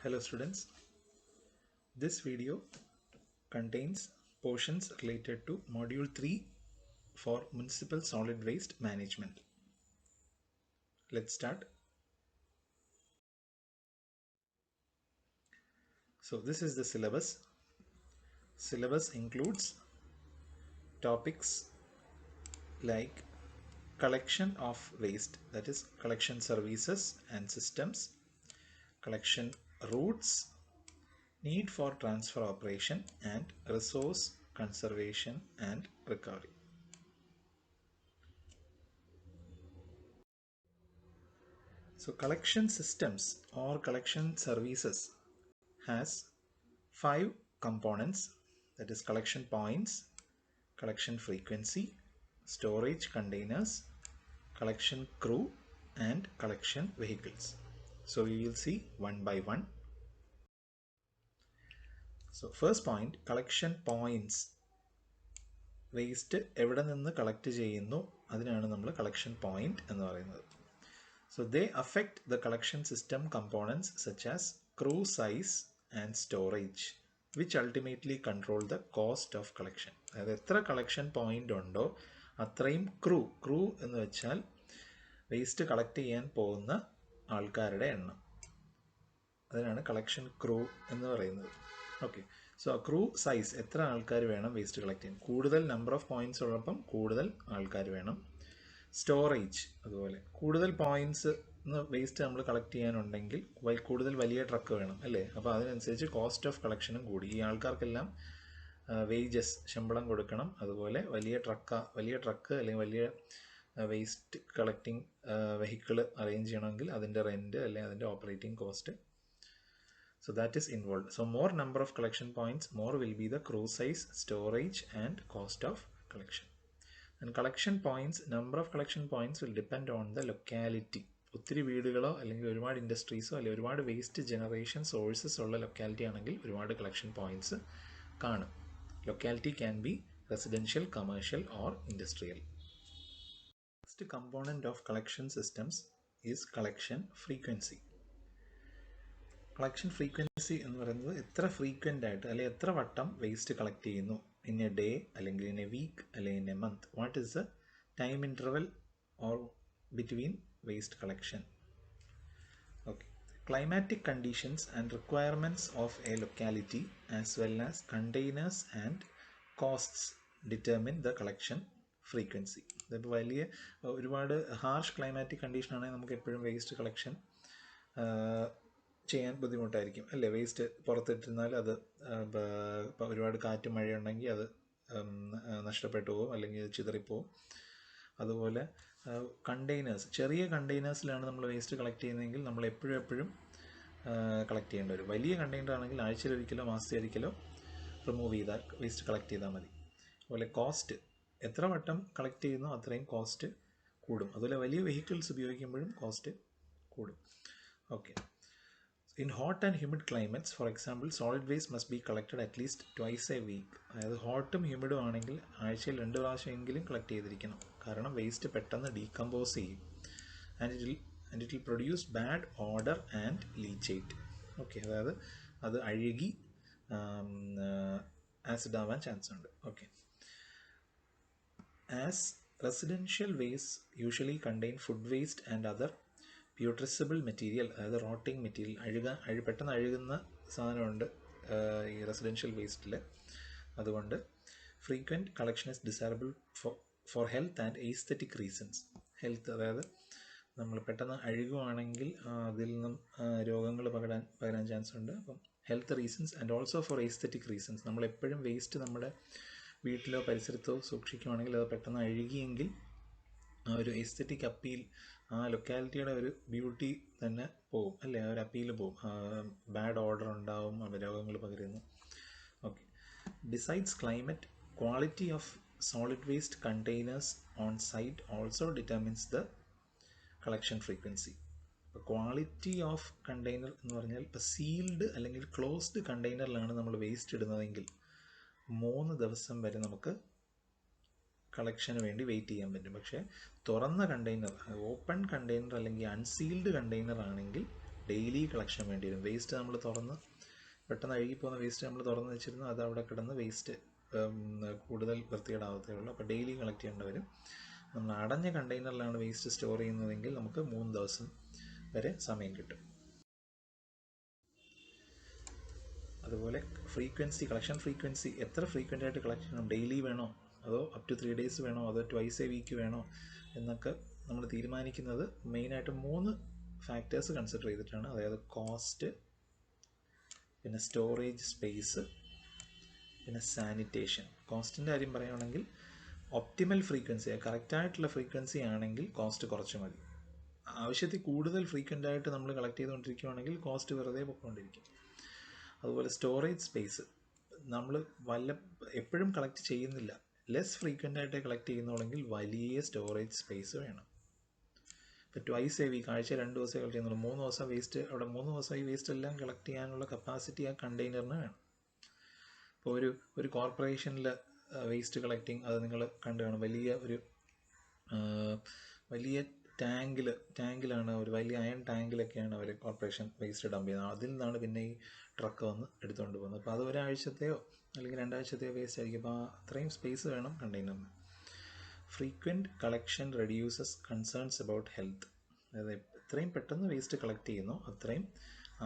Hello students, this video contains portions related to module 3 for municipal solid waste management. Let's start. So this is the syllabus. Syllabus includes topics like collection of waste, that is collection services and systems, collection routes, need for transfer operation, and resource conservation and recovery. So collection systems or collection services has 5 components, that is collection points, collection frequency, storage containers, collection crew, and collection vehicles. So we will see one by one. So first point, collection points. Waste എവിടെ നിന്ന് collect ചെയ്യുന്നു അതിനാണ് നമ്മൾ collection point എന്ന് പറയുന്നത്. So they affect the collection system components such as crew size and storage, which ultimately control the cost of collection. അതായത് എത്ര collection point ഉണ്ടോ അത്രയും ക്രൂ എന്ന് വെച്ചാൽ വേസ്റ്റ് കളക്ട് ചെയ്യാൻ പോകുന്ന ആൾക്കാരുടെ എണ്ണം, അതിനാണ് കളക്ഷൻ ക്രൂ എന്ന് പറയുന്നത്. ഓക്കെ, സോ ക്രൂ സൈസ്, എത്ര ആൾക്കാർ വേണം വേസ്റ്റ് കളക്ട് ചെയ്യാൻ, കൂടുതൽ നമ്പർ ഓഫ് പോയിന്റ്സ് ഉള്ളപ്പം കൂടുതൽ ആൾക്കാർ വേണം. സ്റ്റോറേജ് അതുപോലെ, കൂടുതൽ പോയിന്റ്സ് വേസ്റ്റ് നമ്മൾ കളക്ട് ചെയ്യാനുണ്ടെങ്കിൽ കൂടുതൽ വലിയ ട്രക്ക് വേണം അല്ലേ, അപ്പോൾ അതിനനുസരിച്ച് കോസ്റ്റ് ഓഫ് കളക്ഷനും കൂടി. ഈ ആൾക്കാർക്കെല്ലാം വേജസ്, ശമ്പളം കൊടുക്കണം. അതുപോലെ വലിയ ട്രക്ക് അല്ലെങ്കിൽ വലിയ വേസ്റ്റ് കളക്ടിങ് വെഹിക്കിൾ അറേഞ്ച് ചെയ്യണമെങ്കിൽ അതിൻ്റെ റെൻറ്റ് അല്ലെങ്കിൽ അതിൻ്റെ operating cost. So that is involved. So more number of collection points, more will be the crew size, storage and cost of collection. And collection points, number of collection points will depend on the locality. ഒത്തിരി വീടുകളോ അല്ലെങ്കിൽ ഒരുപാട് ഇൻഡസ്ട്രീസോ അല്ലെങ്കിൽ ഒരുപാട് waste generation sources ഉള്ള locality ആണെങ്കിൽ ഒരുപാട് collection points കാണും. Locality can be residential, commercial or industrial. First component of collection systems is collection frequency. Collection frequency എന്ന് പറയുന്നത് എത്ര ഫ്രീക്വൻ്റ് ആയിട്ട് അല്ലെങ്കിൽ എത്ര വട്ടം വേസ്റ്റ് കളക്ട് ചെയ്യുന്നു, ഇൻ എ ഡേ അല്ലെങ്കിൽ ഇൻ എ വീക്ക് അല്ലെങ്കിൽ in A month. What is the time interval or between waste collection. Okay, climatic conditions and requirements of A locality as well as containers and costs determine the collection frequency. ഇതിപ്പോൾ ഒരുപാട് harsh climatic condition ആണെങ്കിൽ നമുക്ക് എപ്പോഴും waste collection ചെയ്യാൻ ബുദ്ധിമുട്ടായിരിക്കും അല്ലേ. Waste പുറത്തിട്ടിരുന്നാൽ അത് ഒരുപാട് കാറ്റ് മഴയുണ്ടെങ്കിൽ അത് നഷ്ടപ്പെട്ടു പോകും അല്ലെങ്കിൽ ചിതറിപ്പോവും. അതുപോലെ കണ്ടെയ്നേഴ്സ്, ചെറിയ കണ്ടെയ്നേഴ്സിലാണ് നമ്മൾ വേസ്റ്റ് കളക്ട് ചെയ്യുന്നതെങ്കിൽ നമ്മൾ എപ്പോഴും കളക്ട് ചെയ്യേണ്ടി വരും. വലിയ കണ്ടെയ്നർ ആണെങ്കിൽ ആഴ്ചയിൽ ഒരിക്കലോ മാസത്തിലൊരിക്കലോ റിമൂവ് ചെയ്താൽ വേസ്റ്റ് കളക്ട് ചെയ്താൽ മതി. അതുപോലെ കോസ്റ്റ്, എത്ര വട്ടം കളക്ട് ചെയ്യുന്നോ അത്രയും കോസ്റ്റ് കൂടും. അതുപോലെ വലിയ വെഹിക്കിൾസ് ഉപയോഗിക്കുമ്പോഴും കോസ്റ്റ് കൂടും. Okay, in hot and humid climates, for example, solid waste must be collected at least twice a week. അതായത് ഹോട്ടും ഹ്യൂമിഡും ആണെങ്കിൽ ആഴ്ചയിൽ 2 പ്രാവശ്യമെങ്കിലും കളക്ട് ചെയ്തിരിക്കണം. കാരണം വേസ്റ്റ് പെട്ടെന്ന് ഡീകമ്പോസ് ചെയ്യും and it will produce bad odor and leachate. Okay, അതായത് അത് അഴുകി ആസിഡ് ആവാൻ ചാൻസ് ഉണ്ട്. Okay, as residential waste usually contain food waste and other putrescible material, അതായത് റോട്ടിംഗ് മെറ്റീരിയൽ, പെട്ടെന്ന് അഴുകുന്ന സാധനമുണ്ട് ഈ റെസിഡൻഷ്യൽ വേസ്റ്റിൽ. അതുകൊണ്ട് frequent collection is desirable for health and aesthetic reasons. Health, അതായത് നമ്മൾ പെട്ടെന്ന് അഴുകുവാണെങ്കിൽ അതിൽ നിന്നും രോഗങ്ങൾ പകരാൻ ചാൻസ് ഉണ്ട്. അപ്പം health reasons and also for aesthetic reasons. നമ്മളെപ്പോഴും വേസ്റ്റ് നമ്മുടെ വീട്ടിലോ പരിസരത്തോ സൂക്ഷിക്കുവാണെങ്കിൽ അത് പെട്ടെന്ന് അഴുകിയെങ്കിൽ ആ ഒരു എസ്തെറ്റിക് അപ്പീൽ, ആ ലൊക്കാലിറ്റിയുടെ ഒരു ബ്യൂട്ടി തന്നെ പോകും അല്ലേ, ആ ഒരു അപ്പീൽ പോകും, ബാഡ് ഓർഡർ ഉണ്ടാവും, രോഗങ്ങൾ പകരുന്നു. Okay, besides climate, quality of solid waste containers on site also determines the collection frequency. ഇപ്പോൾ ക്വാളിറ്റി ഓഫ് കണ്ടെയ്നർ എന്ന് പറഞ്ഞാൽ ഇപ്പോൾ സീൽഡ് അല്ലെങ്കിൽ ക്ലോസ്ഡ് കണ്ടെയ്നറിലാണ് നമ്മൾ വേസ്റ്റ് ഇടുന്നതെങ്കിൽ 3 ദിവസം വരെ നമുക്ക് കളക്ഷന് വേണ്ടി വെയിറ്റ് ചെയ്യാൻ പറ്റും. പക്ഷേ തുറന്ന കണ്ടെയ്നർ, ഓപ്പൺ കണ്ടെയ്നർ അല്ലെങ്കിൽ അൺസീൽഡ് കണ്ടെയ്നർ ആണെങ്കിൽ ഡെയിലി കളക്ഷൻ വേണ്ടി വരും. വേസ്റ്റ് നമ്മൾ തുറന്ന് പെട്ടെന്ന് അഴുകിപ്പോകുന്ന വേസ്റ്റ് നമ്മൾ തുറന്ന് വെച്ചിരുന്നു, അത് അവിടെ കിടന്ന് വേസ്റ്റ് കൂടുതൽ വൃത്തികേടാവത്തേ ഉള്ളൂ. അപ്പോൾ ഡെയിലി കളക്ട് ചെയ്യേണ്ടി വരും. നമ്മൾ അടഞ്ഞ കണ്ടെയ്നറിലാണ് വേസ്റ്റ് സ്റ്റോർ ചെയ്യുന്നതെങ്കിൽ നമുക്ക് 3 ദിവസം വരെ സമയം കിട്ടും. അതുപോലെ ഫ്രീക്വൻസി, കളക്ഷൻ ഫ്രീക്വൻസി, എത്ര ഫ്രീക്വൻ്റ് ആയിട്ട് കളക്ട് ചെയ്യണം, ഡെയിലി വേണോ അതോ അപ് ടു 3 days വേണോ അതോ ട്വൈസ് എ വീക്ക് വേണോ എന്നൊക്കെ നമ്മൾ തീരുമാനിക്കുന്നത് മെയിനായിട്ട് 3 ഫാക്ടേഴ്സ് കൺസിഡർ ചെയ്തിട്ടാണ്. അതായത് കോസ്റ്റ്, പിന്നെ സ്റ്റോറേജ് സ്പേസ്, പിന്നെ സാനിറ്റേഷൻ. കോസ്റ്റിൻ്റെ കാര്യം പറയുകയാണെങ്കിൽ ഒപ്റ്റിമൽ ഫ്രീക്വൻസി, കറക്റ്റായിട്ടുള്ള ഫ്രീക്വൻസി ആണെങ്കിൽ കോസ്റ്റ് കുറച്ച് മതി. ആവശ്യത്തിൽ കൂടുതൽ ഫ്രീക്വൻ്റ് ആയിട്ട് നമ്മൾ കളക്ട് ചെയ്തുകൊണ്ടിരിക്കുകയാണെങ്കിൽ കോസ്റ്റ് വെറുതെ പോയിക്കൊണ്ടിരിക്കും. അതുപോലെ സ്റ്റോറേജ് സ്പേസ്, നമ്മൾ എപ്പോഴും കളക്ട് ചെയ്യുന്നില്ല, ലെസ് ഫ്രീക്വൻ്റ് ആയിട്ട് കളക്ട് ചെയ്യുന്നുണ്ടെങ്കിൽ വലിയ സ്റ്റോറേജ് സ്പേസ് വേണം. ഇപ്പോൾ ട്വൈസ് എ വീക്ക്, ആഴ്ച 2 ദിവസമേ കളക്ട് ചെയ്യുന്നുള്ളൂ, 3 ദിവസം വേസ്റ്റ്, അവിടെ 3 ദിവസം ഈ വേസ്റ്റ് എല്ലാം കളക്ട് ചെയ്യാനുള്ള കപ്പാസിറ്റി ആ കണ്ടെയ്നറിന് വേണം. ഇപ്പോൾ ഒരു കോർപ്പറേഷനിൽ വേസ്റ്റ് കളക്ടിങ് അത് നിങ്ങൾ കണ്ടു കാണും. വലിയ ടാങ്കിലാണ്, ഒരു വലിയ അയൺ ടാങ്കിലൊക്കെയാണ് അവർ കോർപ്പറേഷൻ വേസ്റ്റ് ഡംപ് ചെയ്യുന്നത്. അതിൽ നിന്നാണ് പിന്നെ ഈ ട്രക്ക് വന്ന് എടുത്തുകൊണ്ട് പോകുന്നത്. അപ്പോൾ അത് ഒരാഴ്ചത്തെയോ അല്ലെങ്കിൽ 2 ആഴ്ചത്തെയോ വേസ്റ്റ് ആയിരിക്കും. അപ്പോൾ അത്രയും സ്പേസ് വേണം കണ്ടെയ്നറിന്. Frequent collection reduces concerns about health. അതായത് എത്രയും പെട്ടെന്ന് വേസ്റ്റ് കളക്ട് ചെയ്യുന്നു അത്രയും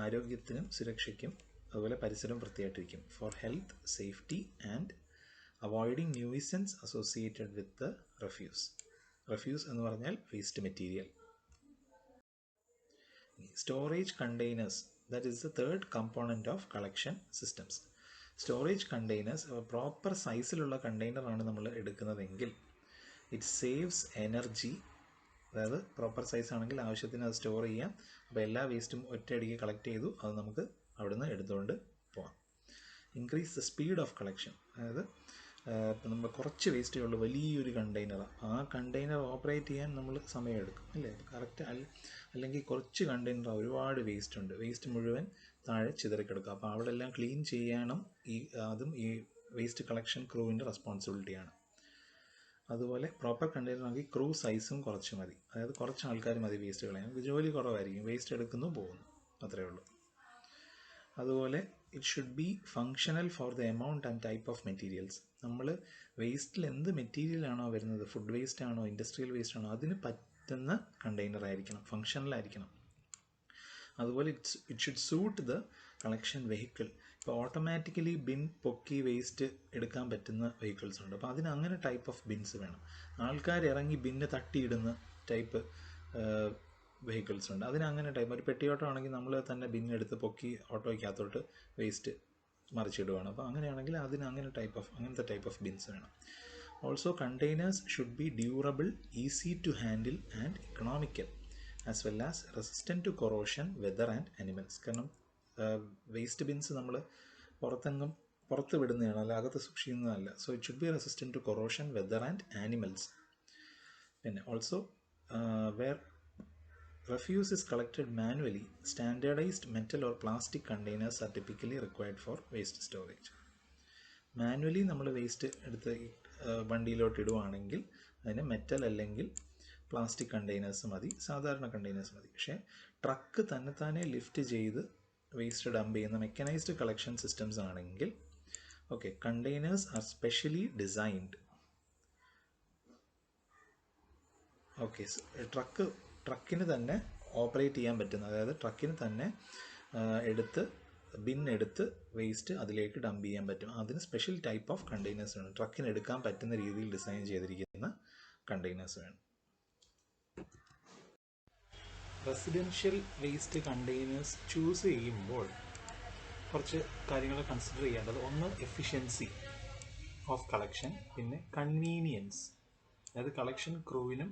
ആരോഗ്യത്തിനും സുരക്ഷയ്ക്കും അതുപോലെ പരിസരം വൃത്തിയായിട്ടിരിക്കും. For health, safety and avoiding nuisance associated with refuse. Refuse എന്ന് പറഞ്ഞാൽ waste material. Storage containers, that is the third component of collection systems. Storage containers proper സൈസിലുള്ള കണ്ടെയ്നറാണ് നമ്മൾ എടുക്കുന്നതെങ്കിൽ ഇറ്റ് സേവ്സ് എനർജി. അതായത് പ്രോപ്പർ സൈസ് ആണെങ്കിൽ ആവശ്യത്തിന് അത് സ്റ്റോർ ചെയ്യാം. അപ്പോൾ എല്ലാ വേസ്റ്റും ഒറ്റയടിക്ക് കളക്ട് ചെയ്തു അത് നമുക്ക് അവിടുന്ന് എടുത്തുകൊണ്ട് പോകാം. Increase the speed of collection. അതായത് ഇപ്പം നമ്മൾ കുറച്ച് വേസ്റ്റേ ഉള്ളൂ, വലിയൊരു കണ്ടെയ്നറാണ്, ആ കണ്ടെയ്നർ ഓപ്പറേറ്റ് ചെയ്യാൻ നമ്മൾ സമയമെടുക്കും അല്ലേ. കറക്റ്റ് അല്ലെങ്കിൽ കുറച്ച് കണ്ടെയ്നറാണ്, ഒരുപാട് വേസ്റ്റ് ഉണ്ട്, വേസ്റ്റ് മുഴുവൻ താഴെ ചിതറിക്കിടക്കുക. അപ്പോൾ അവിടെ എല്ലാം ക്ലീൻ ചെയ്യണം. അതും ഈ വേസ്റ്റ് കളക്ഷൻ ക്രൂവിൻ്റെ റെസ്പോൺസിബിലിറ്റിയാണ്. അതുപോലെ പ്രോപ്പർ കണ്ടെയ്നർ ആണെങ്കിൽ ക്രൂ സൈസും കുറച്ച് മതി. അതായത് കുറച്ച് ആൾക്കാർ മതി വേസ്റ്റ് കളയാൻ, ജോലി കുറവായിരിക്കും, വേസ്റ്റ് എടുക്കുന്നു പോകുന്നു, അത്രയേ ഉള്ളൂ. അതുപോലെ it should B functional for the amount and type of materials. നമ്മൾ വേസ്റ്റിൽ എന്ത് മെറ്റീരിയലാണോ വരുന്നത്, ഫുഡ് വേസ്റ്റ് ആണോ ഇൻഡസ്ട്രിയൽ വേസ്റ്റ് ആണോ, അതിന് പറ്റുന്ന കണ്ടെയ്നർ ആയിരിക്കണം, ഫങ്ഷണൽ ആയിരിക്കണം. അതുപോലെ it should suit the collection vehicle. ഇപ്പോൾ ഓട്ടോമാറ്റിക്കലി ബിൻ പൊക്കി വേസ്റ്റ് എടുക്കാൻ പറ്റുന്ന വെഹിക്കിൾസ് ഉണ്ട്. അപ്പോൾ അതിന് അങ്ങനെ ടൈപ്പ് ഓഫ് ബിൻസ് വേണം. ആൾക്കാർ ഇറങ്ങി ബിന്ന് തട്ടിയിടുന്ന ടൈപ്പ് വെഹിക്കിൾസ് ഉണ്ട്, അതിനങ്ങനെ ടൈപ്പ്. ഒരു പെട്ടിയോട്ടം ആണെങ്കിൽ നമ്മൾ തന്നെ ബിന്നെടുത്ത് പൊക്കി ഓട്ടോയ്ക്കകത്തോട്ട് വേസ്റ്റ് മറിച്ചിടുകയാണ്. അപ്പോൾ അങ്ങനെയാണെങ്കിൽ അങ്ങനത്തെ ടൈപ്പ് ഓഫ് ബിൻസ് വേണം. Also containers should be durable, easy to handle and economical as well as resistant to corrosion, weather and animals. കാരണം വേസ്റ്റ് ബിൻസ് നമ്മൾ പുറത്ത് വിടുന്നതാണ്, അല്ല അകത്ത് സൂക്ഷിക്കുന്നതല്ല. So it should be resistant to corrosion, weather and animals. പിന്നെ also where refuse is collected manually, standardized metal or plastic containers are typically required for waste storage. Manually നമ്മൾ waste എടുത്ത് വണ്ടിയിലോട്ട് ഇടുവാണെങ്കിൽ അതിന് മെറ്റൽ അല്ലെങ്കിൽ പ്ലാസ്റ്റിക് കണ്ടെയ്നേഴ്സ് മതി, സാധാരണ containers മതി. പക്ഷേ truck തന്നെത്താനെ lift ചെയ്ത് വേസ്റ്റ് ഡംപ് ചെയ്യുന്ന മെക്കനൈസ്ഡ് കളക്ഷൻ സിസ്റ്റംസ് ആണെങ്കിൽ കണ്ടെയ്നേഴ്സ് ആർ സ്പെഷ്യലി ഡിസൈൻഡ്. ട്രക്കിന് തന്നെ ഓപ്പറേറ്റ് ചെയ്യാൻ പറ്റുന്ന, അതായത് ട്രക്കിന് തന്നെ ബിന്നെടുത്ത് വേസ്റ്റ് അതിലേക്ക് ഡംപ് ചെയ്യാൻ പറ്റും. അതിന് സ്പെഷ്യൽ ടൈപ്പ് ഓഫ് കണ്ടെയ്നേഴ്സ് വേണം, ട്രക്കിന് എടുക്കാൻ പറ്റുന്ന രീതിയിൽ ഡിസൈൻ ചെയ്തിരിക്കുന്ന കണ്ടെയ്നേഴ്സ് വേണം. റെസിഡൻഷ്യൽ വേസ്റ്റ് കണ്ടെയ്നേഴ്സ് ചൂസ് ചെയ്യുമ്പോൾ കുറച്ച് കാര്യങ്ങൾ കൺസിഡർ ചെയ്യേണ്ടത്, ഒന്ന് എഫിഷ്യൻസി ഓഫ് കളക്ഷൻ, പിന്നെ കൺവീനിയൻസ്, അതായത് കളക്ഷൻ ക്രൂവിനും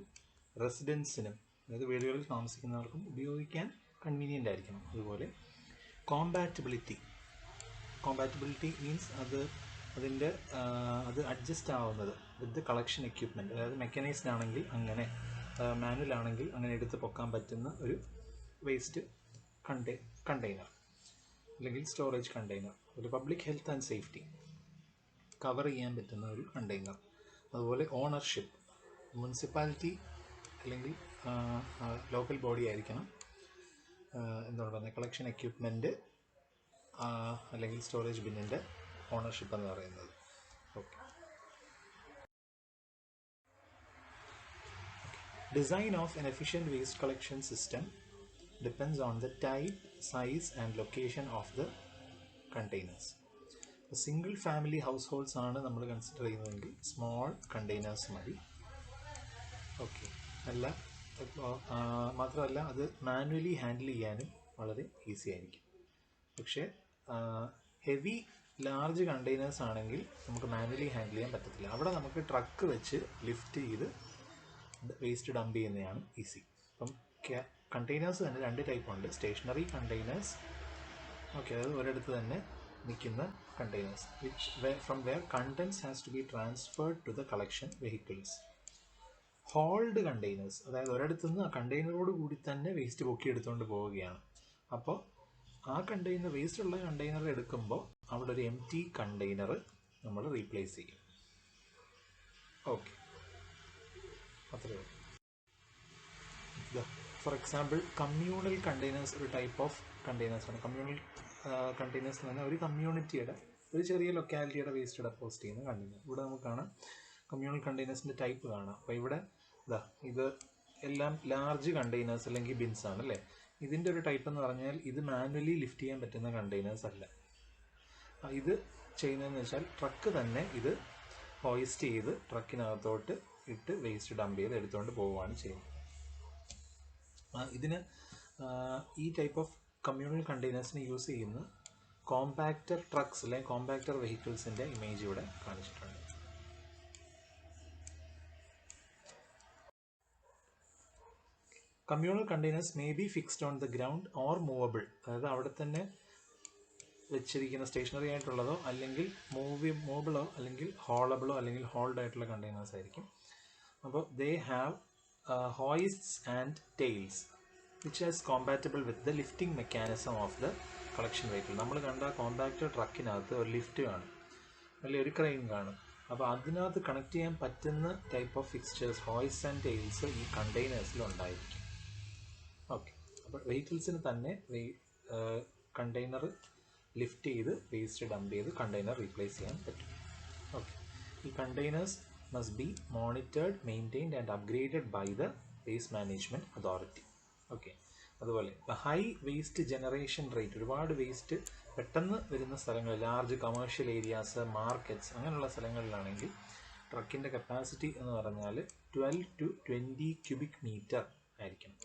റെസിഡൻസിനും, അതായത് വീടുകളിൽ താമസിക്കുന്നവർക്കും ഉപയോഗിക്കാൻ കൺവീനിയൻ്റ് ആയിരിക്കണം. അതുപോലെ കോമ്പാറ്റബിലിറ്റി മീൻസ് അത് അഡ്ജസ്റ്റ് ആവുന്നത് വിത്ത് കളക്ഷൻ എക്യുപ്മെൻറ്റ്. അതായത് മെക്കനൈസ്ഡ് ആണെങ്കിൽ അങ്ങനെ, മാനുവൽ ആണെങ്കിൽ അങ്ങനെ എടുത്ത് പൊക്കാൻ പറ്റുന്ന ഒരു വേസ്റ്റ് കണ്ടെയ്നർ അല്ലെങ്കിൽ സ്റ്റോറേജ് കണ്ടെയ്നർ. ഒരു public health and safety cover ചെയ്യാൻ പറ്റുന്ന ഒരു കണ്ടെയ്നർ. അതുപോലെ ഓണർഷിപ്പ്, മുനിസിപ്പാലിറ്റി അല്ലെങ്കിൽ ലോക്കൽ ബോഡി ആയിരിക്കണം എന്താണ് പറയുന്നത്, കളക്ഷൻ എക്യുപ്മെൻറ്റ് അല്ലെങ്കിൽ സ്റ്റോറേജ് ബിന്നിൻ്റെ ഓണർഷിപ്പ് എന്ന് പറയുന്നത്. Okay. Design of an efficient waste collection system depends on the type, size and location of the containers. Single family house holds ആണ് നമ്മൾ കൺസിഡർ ചെയ്യുന്നതെങ്കിൽ സ്മോൾ കണ്ടെയ്നേഴ്സ് മതി. ഓക്കെ. അല്ല, മാത്രമല്ല അത് മാനുവലി ഹാൻഡിൽ ചെയ്യാനും വളരെ ഈസി ആയിരിക്കും. പക്ഷേ ഹെവി ലാർജ് കണ്ടെയ്നേഴ്സ് ആണെങ്കിൽ നമുക്ക് മാനുവലി ഹാൻഡിൽ ചെയ്യാൻ പറ്റത്തില്ല. അവിടെ നമുക്ക് ട്രക്ക് വെച്ച് ലിഫ്റ്റ് ചെയ്ത് വേസ്റ്റ് ഡംപ് ചെയ്യുന്നതാണ് ഈസി. അപ്പം കണ്ടെയ്നേഴ്സ് തന്നെ രണ്ട് ടൈപ്പ് ഉണ്ട്. സ്റ്റേഷനറി കണ്ടെയ്നേഴ്സ്, ഓക്കെ, അത് ഒരിടത്ത് തന്നെ നിൽക്കുന്ന containers from where contents has to be transferred to the collection vehicles. Hauled containers, അതായത് ഒരിടത്തു നിന്ന് ആ കണ്ടെയ്നറോട് കൂടി തന്നെ വേസ്റ്റ് പൊക്കി എടുത്തുകൊണ്ട് പോവുകയാണ്. അപ്പോൾ ആ കണ്ടെയ്നർ, വേസ്റ്റ് ഉള്ള കണ്ടെയ്നർ എടുക്കുമ്പോൾ അവിടെ ഒരു എംപ്റ്റി കണ്ടെയ്നർ നമ്മൾ റീപ്ലേസ് ചെയ്യും. ഓക്കെ, അത്രയേ ഉള്ളൂ. ഫോർ എക്സാമ്പിൾ കമ്മ്യൂണൽ കണ്ടെയ്നേഴ്സ് ഒരു ടൈപ്പ് ഓഫ് കണ്ടെയ്നേഴ്സാണ്. കമ്മ്യൂണൽ കണ്ടെയ്നേഴ്സ് എന്ന് പറഞ്ഞാൽ ഒരു കമ്മ്യൂണിറ്റിയുടെ, ഒരു ചെറിയ ലൊക്കാലിറ്റിയുടെ വേസ്റ്റ് ഡെപ്പോസിറ്റ് ചെയ്യുന്ന കണ്ടെയ്നർ. ഇവിടെ നമുക്ക് കാണാം കമ്മ്യൂണൽ കണ്ടെയ്നേഴ്സിൻ്റെ ടൈപ്പ് കാണാം. അപ്പോൾ ഇവിടെ ഇത് എല്ലാം ലാർജ് കണ്ടെയ്നേഴ്സ് അല്ലെങ്കിൽ ബിൻസ് ആണ് അല്ലേ. ഇതിൻ്റെ ഒരു ടൈപ്പ് എന്ന് പറഞ്ഞാൽ ഇത് മാനുവലി ലിഫ്റ്റ് ചെയ്യാൻ പറ്റുന്ന കണ്ടെയ്നേഴ്സ് അല്ല. ഇത് ചെയ്യുന്നതെന്ന് വെച്ചാൽ ട്രക്ക് തന്നെ ഇത് ഹോയിസ്റ്റ് ചെയ്ത് ട്രക്കിനകത്തോട്ട് ഇട്ട് വേസ്റ്റ് ഡംപ് ചെയ്ത് എടുത്തുകൊണ്ട് പോവുകയാണ് ചെയ്യുന്നത്. ഇതിന് ഈ ടൈപ്പ് ഓഫ് കമ്മ്യൂണൽ കണ്ടെയ്നേഴ്സിന് യൂസ് ചെയ്യുന്ന കോമ്പാക്റ്റർ ട്രക്സ് അല്ലെങ്കിൽ കോമ്പാക്റ്റർ വെഹിക്കിൾസിൻ്റെ ഇമേജ് ഇവിടെ കാണിച്ചിട്ടുണ്ട്. Communal containers may be fixed on the ground or movable, അതായത് അവിടെ തന്നെ വെച്ചിരിക്കുന്ന സ്റ്റേഷനറി ആയിട്ടുള്ളതോ അല്ലെങ്കിൽ മൂവബിളോ അല്ലെങ്കിൽ ഹോളബിളോ അല്ലെങ്കിൽ ഹോൾഡ് ആയിട്ടുള്ള കണ്ടെയ്നേഴ്സ് ആയിരിക്കും. അപ്പോൾ they have hoists and tails which is compatible with the lifting mechanism of the collection vehicle. നമ്മൾ കണ്ട കോമ്പാക്റ്റർ ട്രക്കിനകത്ത് ഒരു ലിഫ്റ്റ് കാണും, അല്ലെങ്കിൽ ഒരു ക്രെയിൻ കാണും. അപ്പോൾ അതിനകത്ത് കണക്ട് ചെയ്യാൻ പറ്റുന്ന type of fixtures, hoist and tales ഈ കണ്ടെയ്നേഴ്സിൽ ഉണ്ടായിരിക്കും. ഓക്കെ. അപ്പോൾ വെഹിക്കിൾസിന് തന്നെ കണ്ടെയ്നർ ലിഫ്റ്റ് ചെയ്ത് വേസ്റ്റ് ഡംപ് ചെയ്ത് കണ്ടെയ്നർ റീപ്ലേസ് ചെയ്യാൻ പറ്റും. ഓക്കെ. ഈ containers must be monitored, maintained and upgraded by the waste management authority. Okay. അതുപോലെ ഹൈ വേസ്റ്റ് ജനറേഷൻ റേറ്റ്, ഒരുപാട് വേസ്റ്റ് പെട്ടെന്ന് വരുന്ന സ്ഥലങ്ങൾ, ലാർജ് കമേഴ്ഷ്യൽ ഏരിയാസ്, മാർക്കറ്റ്സ്, അങ്ങനെയുള്ള സ്ഥലങ്ങളിലാണെങ്കിൽ ട്രക്കിൻ്റെ കപ്പാസിറ്റി എന്ന് പറഞ്ഞാൽ 12 to 20 ക്യൂബിക് മീറ്റർ ആയിരിക്കണം.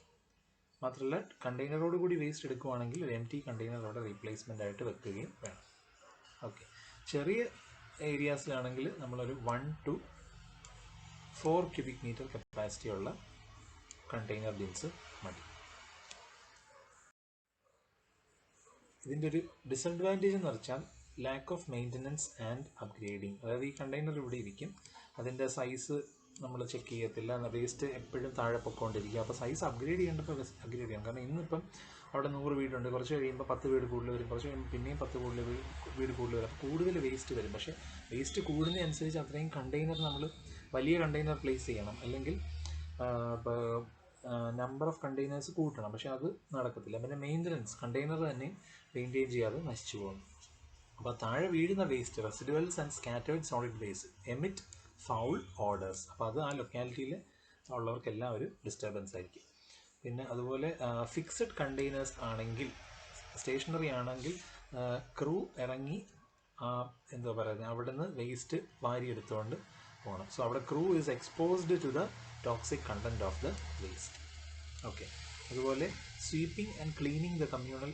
മാത്രമല്ല കണ്ടെയ്നറോട് കൂടി വേസ്റ്റ് എടുക്കുകയാണെങ്കിൽ ഒരു എംപ്റ്റി കണ്ടെയ്നർ അവിടെ റീപ്ലേസ്മെൻ്റ് ആയിട്ട് വെക്കുകയും വേണം. ഓക്കെ. ചെറിയ ഏരിയാസിലാണെങ്കിൽ നമ്മളൊരു 1 to 4 ക്യൂബിക് മീറ്റർ കപ്പാസിറ്റി ഉള്ള കണ്ടെയ്നർ ബിൻസ് മതി. ഇതിൻ്റെ ഒരു ഡിസഡ്വാൻറ്റേജ് എന്ന് വെച്ചാൽ lack of maintenance and upgrading. അതായത് ഈ കണ്ടെയ്നർ ഇവിടെ ഇരിക്കും, അതിൻ്റെ സൈസ് നമ്മൾ ചെക്ക് ചെയ്യത്തില്ല, വേസ്റ്റ് എപ്പോഴും താഴെ പൊക്കോണ്ടിരിക്കുക. അപ്പോൾ സൈസ് അപ്ഗ്രേഡ് ചെയ്യേണ്ടപ്പോൾ അപ്ഗ്രേഡ് ചെയ്യണം. കാരണം ഇന്നിപ്പം അവിടെ 100 വീടുണ്ട്, കുറച്ച് കഴിയുമ്പോൾ 10 വീട് കൂടുതൽ വരും, കുറച്ച് കഴിയുമ്പോൾ പിന്നെയും 10 വീട് കൂടുതൽ വരും. അപ്പോൾ കൂടുതൽ വേസ്റ്റ് വരും. പക്ഷേ വേസ്റ്റ് കൂടുന്നതനുസരിച്ച് അത്രയും കണ്ടെയ്നർ നമ്മൾ വലിയ കണ്ടെയ്നർ പ്ലേസ് ചെയ്യണം, അല്ലെങ്കിൽ ഇപ്പോൾ നമ്പർ ഓഫ് കണ്ടെയ്നേഴ്സ് കൂട്ടണം. പക്ഷേ അത് നടക്കത്തില്ല. പിന്നെ മെയിൻ്റനൻസ്, കണ്ടെയ്നർ തന്നെ മെയിൻറ്റെയിൻ ചെയ്യാതെ നശിച്ചു പോകും. അപ്പോൾ താഴെ വീഴുന്ന waste, residuals and scattered solid waste emit foul odours. അപ്പോൾ അത് ആ ലൊക്കാലിറ്റിയിൽ ഉള്ളവർക്കെല്ലാം ഒരു ഡിസ്റ്റർബൻസ് ആയിരിക്കും. പിന്നെ അതുപോലെ ഫിക്സഡ് കണ്ടെയ്നേഴ്സ് ആണെങ്കിൽ, സ്റ്റേഷനറി ആണെങ്കിൽ ക്രൂ ഇറങ്ങി എന്താ പറയുന്നത്, അവിടെ നിന്ന് വേസ്റ്റ് വാരി എടുത്തുകൊണ്ട് പോകണം. സോ അവിടെ crew is exposed to the toxic content of the waste. Okay. അതുപോലെ sweeping and cleaning the communal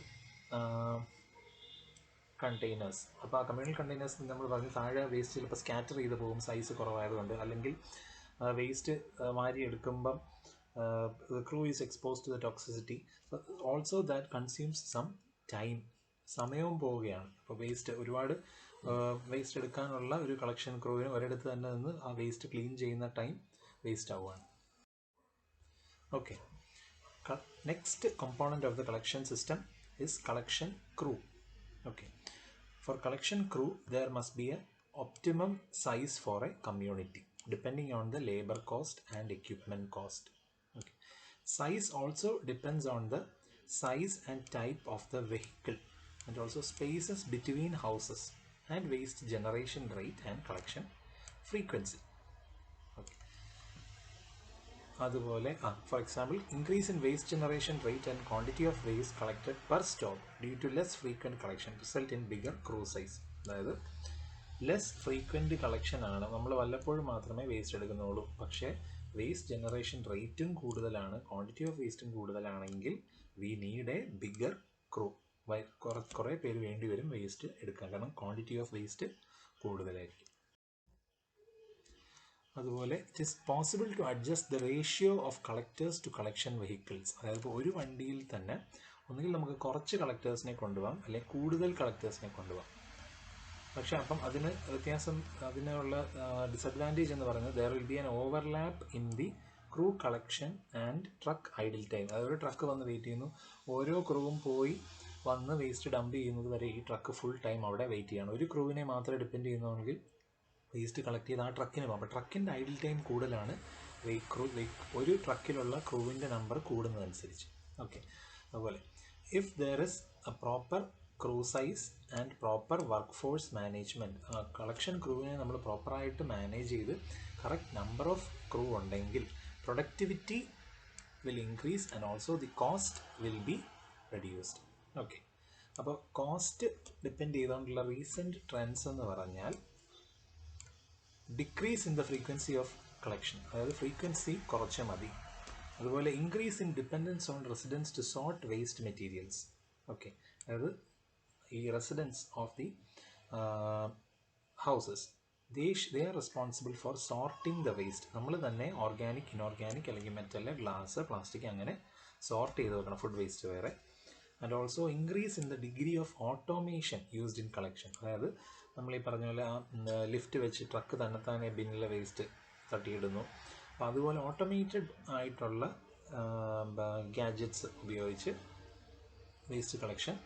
containers. അപ്പോൾ ആ കമ്മ്യൂണൽ കണ്ടെയ്നേഴ്സ് നമ്മൾ പറഞ്ഞ് താഴെ വേസ്റ്റ് ചിലപ്പോൾ സ്കാറ്റർ ചെയ്ത് പോകും സൈസ് കുറവായതുകൊണ്ട്, അല്ലെങ്കിൽ വേസ്റ്റ് വാരി എടുക്കുമ്പം crew is expose to the toxicity. Also that consumes some time, സമയവും പോവുകയാണ്. അപ്പോൾ ഒരുപാട് വേസ്റ്റ് എടുക്കാനുള്ള ഒരു കളക്ഷൻ ക്രൂവിന് ഒരിടത്ത് തന്നെ നിന്ന് ആ വേസ്റ്റ് ക്ലീൻ ചെയ്യുന്ന ടൈം വേസ്റ്റ് ആവുകയാണ്. Okay. Next component of the collection system is collection crew. Okay. For collection crew, there must be an optimum size for a community depending on the labor cost and equipment cost. Okay. Size also depends on the size and type of the vehicle, and also spaces between houses, and waste generation rate and collection frequency. Okay. അതുപോലെ for example, increase in waste generation rate and quantity of waste collected per stop due to less frequent collection result in bigger crew size. അതായത് less frequent കളക്ഷനാണ്, നമ്മൾ വല്ലപ്പോഴും മാത്രമേ waste എടുക്കുന്നുള്ളൂ, പക്ഷേ waste generation റേറ്റും കൂടുതലാണ്, ക്വാണ്ടിറ്റി ഓഫ് വേസ്റ്റും കൂടുതലാണെങ്കിൽ we need A bigger crew. കുറേ പേര് വേണ്ടി വരും വേസ്റ്റ് എടുക്കാൻ, കാരണം ക്വാണ്ടിറ്റി ഓഫ് വേസ്റ്റ് കൂടുതലായിരിക്കും. അതുപോലെ it is possible to adjust the ratio of collectors to collection vehicles. അതായത് ഒരു വണ്ടിയിൽ തന്നെ ഒന്നുകിൽ നമുക്ക് കുറച്ച് കളക്ടേഴ്സിനെ കൊണ്ടുപോകാം, അല്ലെങ്കിൽ കൂടുതൽ കളക്ടേഴ്സിനെ കൊണ്ടുപോകാം. പക്ഷേ അപ്പം അതിന് വ്യത്യാസം, അതിനുള്ള ഡിസഡ്വാൻറ്റേജ് എന്ന് പറയുന്നത് there will be an overlap in the crew collection and truck idle time. അതായത് ഒരു ട്രക്ക് വന്ന് വെയിറ്റ് ചെയ്യുന്നു, ഓരോ ക്രൂവും പോയി വന്ന് വേസ്റ്റ് ഡംപ് ചെയ്യുന്നത് വരെ ഈ ട്രക്ക് ഫുൾ ടൈം അവിടെ വെയിറ്റ് ചെയ്യണം. ഒരു ക്രൂവിനെ മാത്രം ഡിപ്പെൻഡ് ചെയ്യുന്നതെങ്കിൽ വേസ്റ്റ് കളക്ട് ചെയ്ത് ആ ട്രക്കിന് പോകും. അപ്പോൾ ട്രക്കിൻ്റെ ഐഡിൽ ടൈം കൂടുതലാണ് ഒരു ട്രക്കിലുള്ള ക്രൂവിൻ്റെ നമ്പർ കൂടുന്നതനുസരിച്ച്. ഓക്കെ. അതുപോലെ if there is a proper crew size and proper work force management, collection ക്രൂവിനെ നമ്മൾ പ്രോപ്പറായിട്ട് മാനേജ് ചെയ്ത് കറക്റ്റ് നമ്പർ ഓഫ് ക്രൂ ഉണ്ടെങ്കിൽ productivity will increase and also the cost will be reduced. Okay. അപ്പോൾ cost depend ചെയ്തുകൊണ്ടുള്ള recent trends എന്ന് പറഞ്ഞാൽ decrease in the frequency of collection, അതായത് ഫ്രീക്വൻസി കുറച്ച് മതി. അതുപോലെ increase in dependence on residents to sort waste materials. Okay. അതായത് ഈ residence of the houses they are responsible for sorting the waste. നമ്മൾ തന്നെ ഓർഗാനിക്, ഇനോർഗാനിക്, അല്ലെങ്കിൽ മെറ്റൽ, ഗ്ലാസ്, പ്ലാസ്റ്റിക് അങ്ങനെ സോർട്ട് ചെയ്ത് വെക്കണം, ഫുഡ് വേസ്റ്റ് വേറെ. And also increase in the degree of automation used in collection. അതായത് നമ്മൾ ഈ പറഞ്ഞ പോലെ ലിഫ്റ്റ് വെച്ച് ട്രക്ക് തന്നെത്താനെ ബിന്നിലെ വേസ്റ്റ് തട്ടിയിടുന്നു. അപ്പോൾ അതുപോലെ ഓട്ടോമേറ്റഡ് ആയിട്ടുള്ള ഗാഡ്ജറ്റ്സ് ഉപയോഗിച്ച് വേസ്റ്റ് കളക്ഷൻ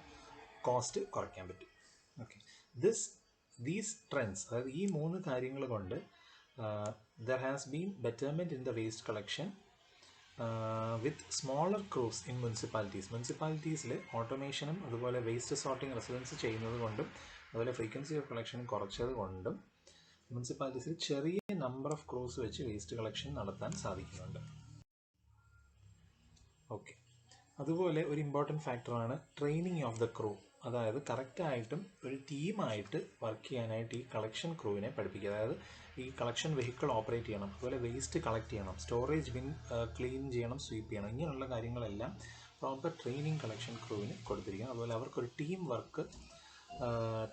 കോസ്റ്റ് കുറയ്ക്കാൻ പറ്റും. ഓക്കെ. ദീസ് ട്രെൻഡ്സ്, അതായത് ഈ 3 കാര്യങ്ങൾ കൊണ്ട് there has been betterment in the waste collection with smaller crews in മുനിസിപ്പാലിറ്റീസിൽ ഓട്ടോമേഷനും അതുപോലെ വേസ്റ്റ് സോർട്ടിങ് റെസിഡൻസ് ചെയ്യുന്നത് കൊണ്ടും അതുപോലെ ഫ്രീക്വൻസി ഓഫ് കളക്ഷൻ കുറച്ചത് കൊണ്ടും മുനിസിപ്പാലിറ്റീസിൽ ചെറിയ നമ്പർ ഓഫ് ക്രൂസ് വെച്ച് വേസ്റ്റ് കളക്ഷൻ നടത്താൻ സാധിക്കുന്നുണ്ട്. ഓക്കെ. അതുപോലെ ഒരു ഇമ്പോർട്ടൻറ്റ് ഫാക്ടറാണ് ട്രെയിനിങ് ഓഫ് ദ ക്രൂ. അതായത് കറക്റ്റായിട്ടും ഒരു ടീമായിട്ട് വർക്ക് ചെയ്യാനായിട്ട് ഈ കളക്ഷൻ ക്രൂവിനെ പഠിപ്പിക്കുക. അതായത് ഈ കളക്ഷൻ വെഹിക്കിൾ ഓപ്പറേറ്റ് ചെയ്യണം, അതുപോലെ വേസ്റ്റ് കളക്ട് ചെയ്യണം, സ്റ്റോറേജ് ബിൻ ക്ലീൻ ചെയ്യണം, സ്വീപ്പ് ചെയ്യണം, ഇങ്ങനെയുള്ള കാര്യങ്ങളെല്ലാം പ്രോപ്പർ ട്രെയിനിങ് കളക്ഷൻ ക്രൂവിന് കൊടുത്തിരിക്കണം. അതുപോലെ അവർക്കൊരു ടീം വർക്ക്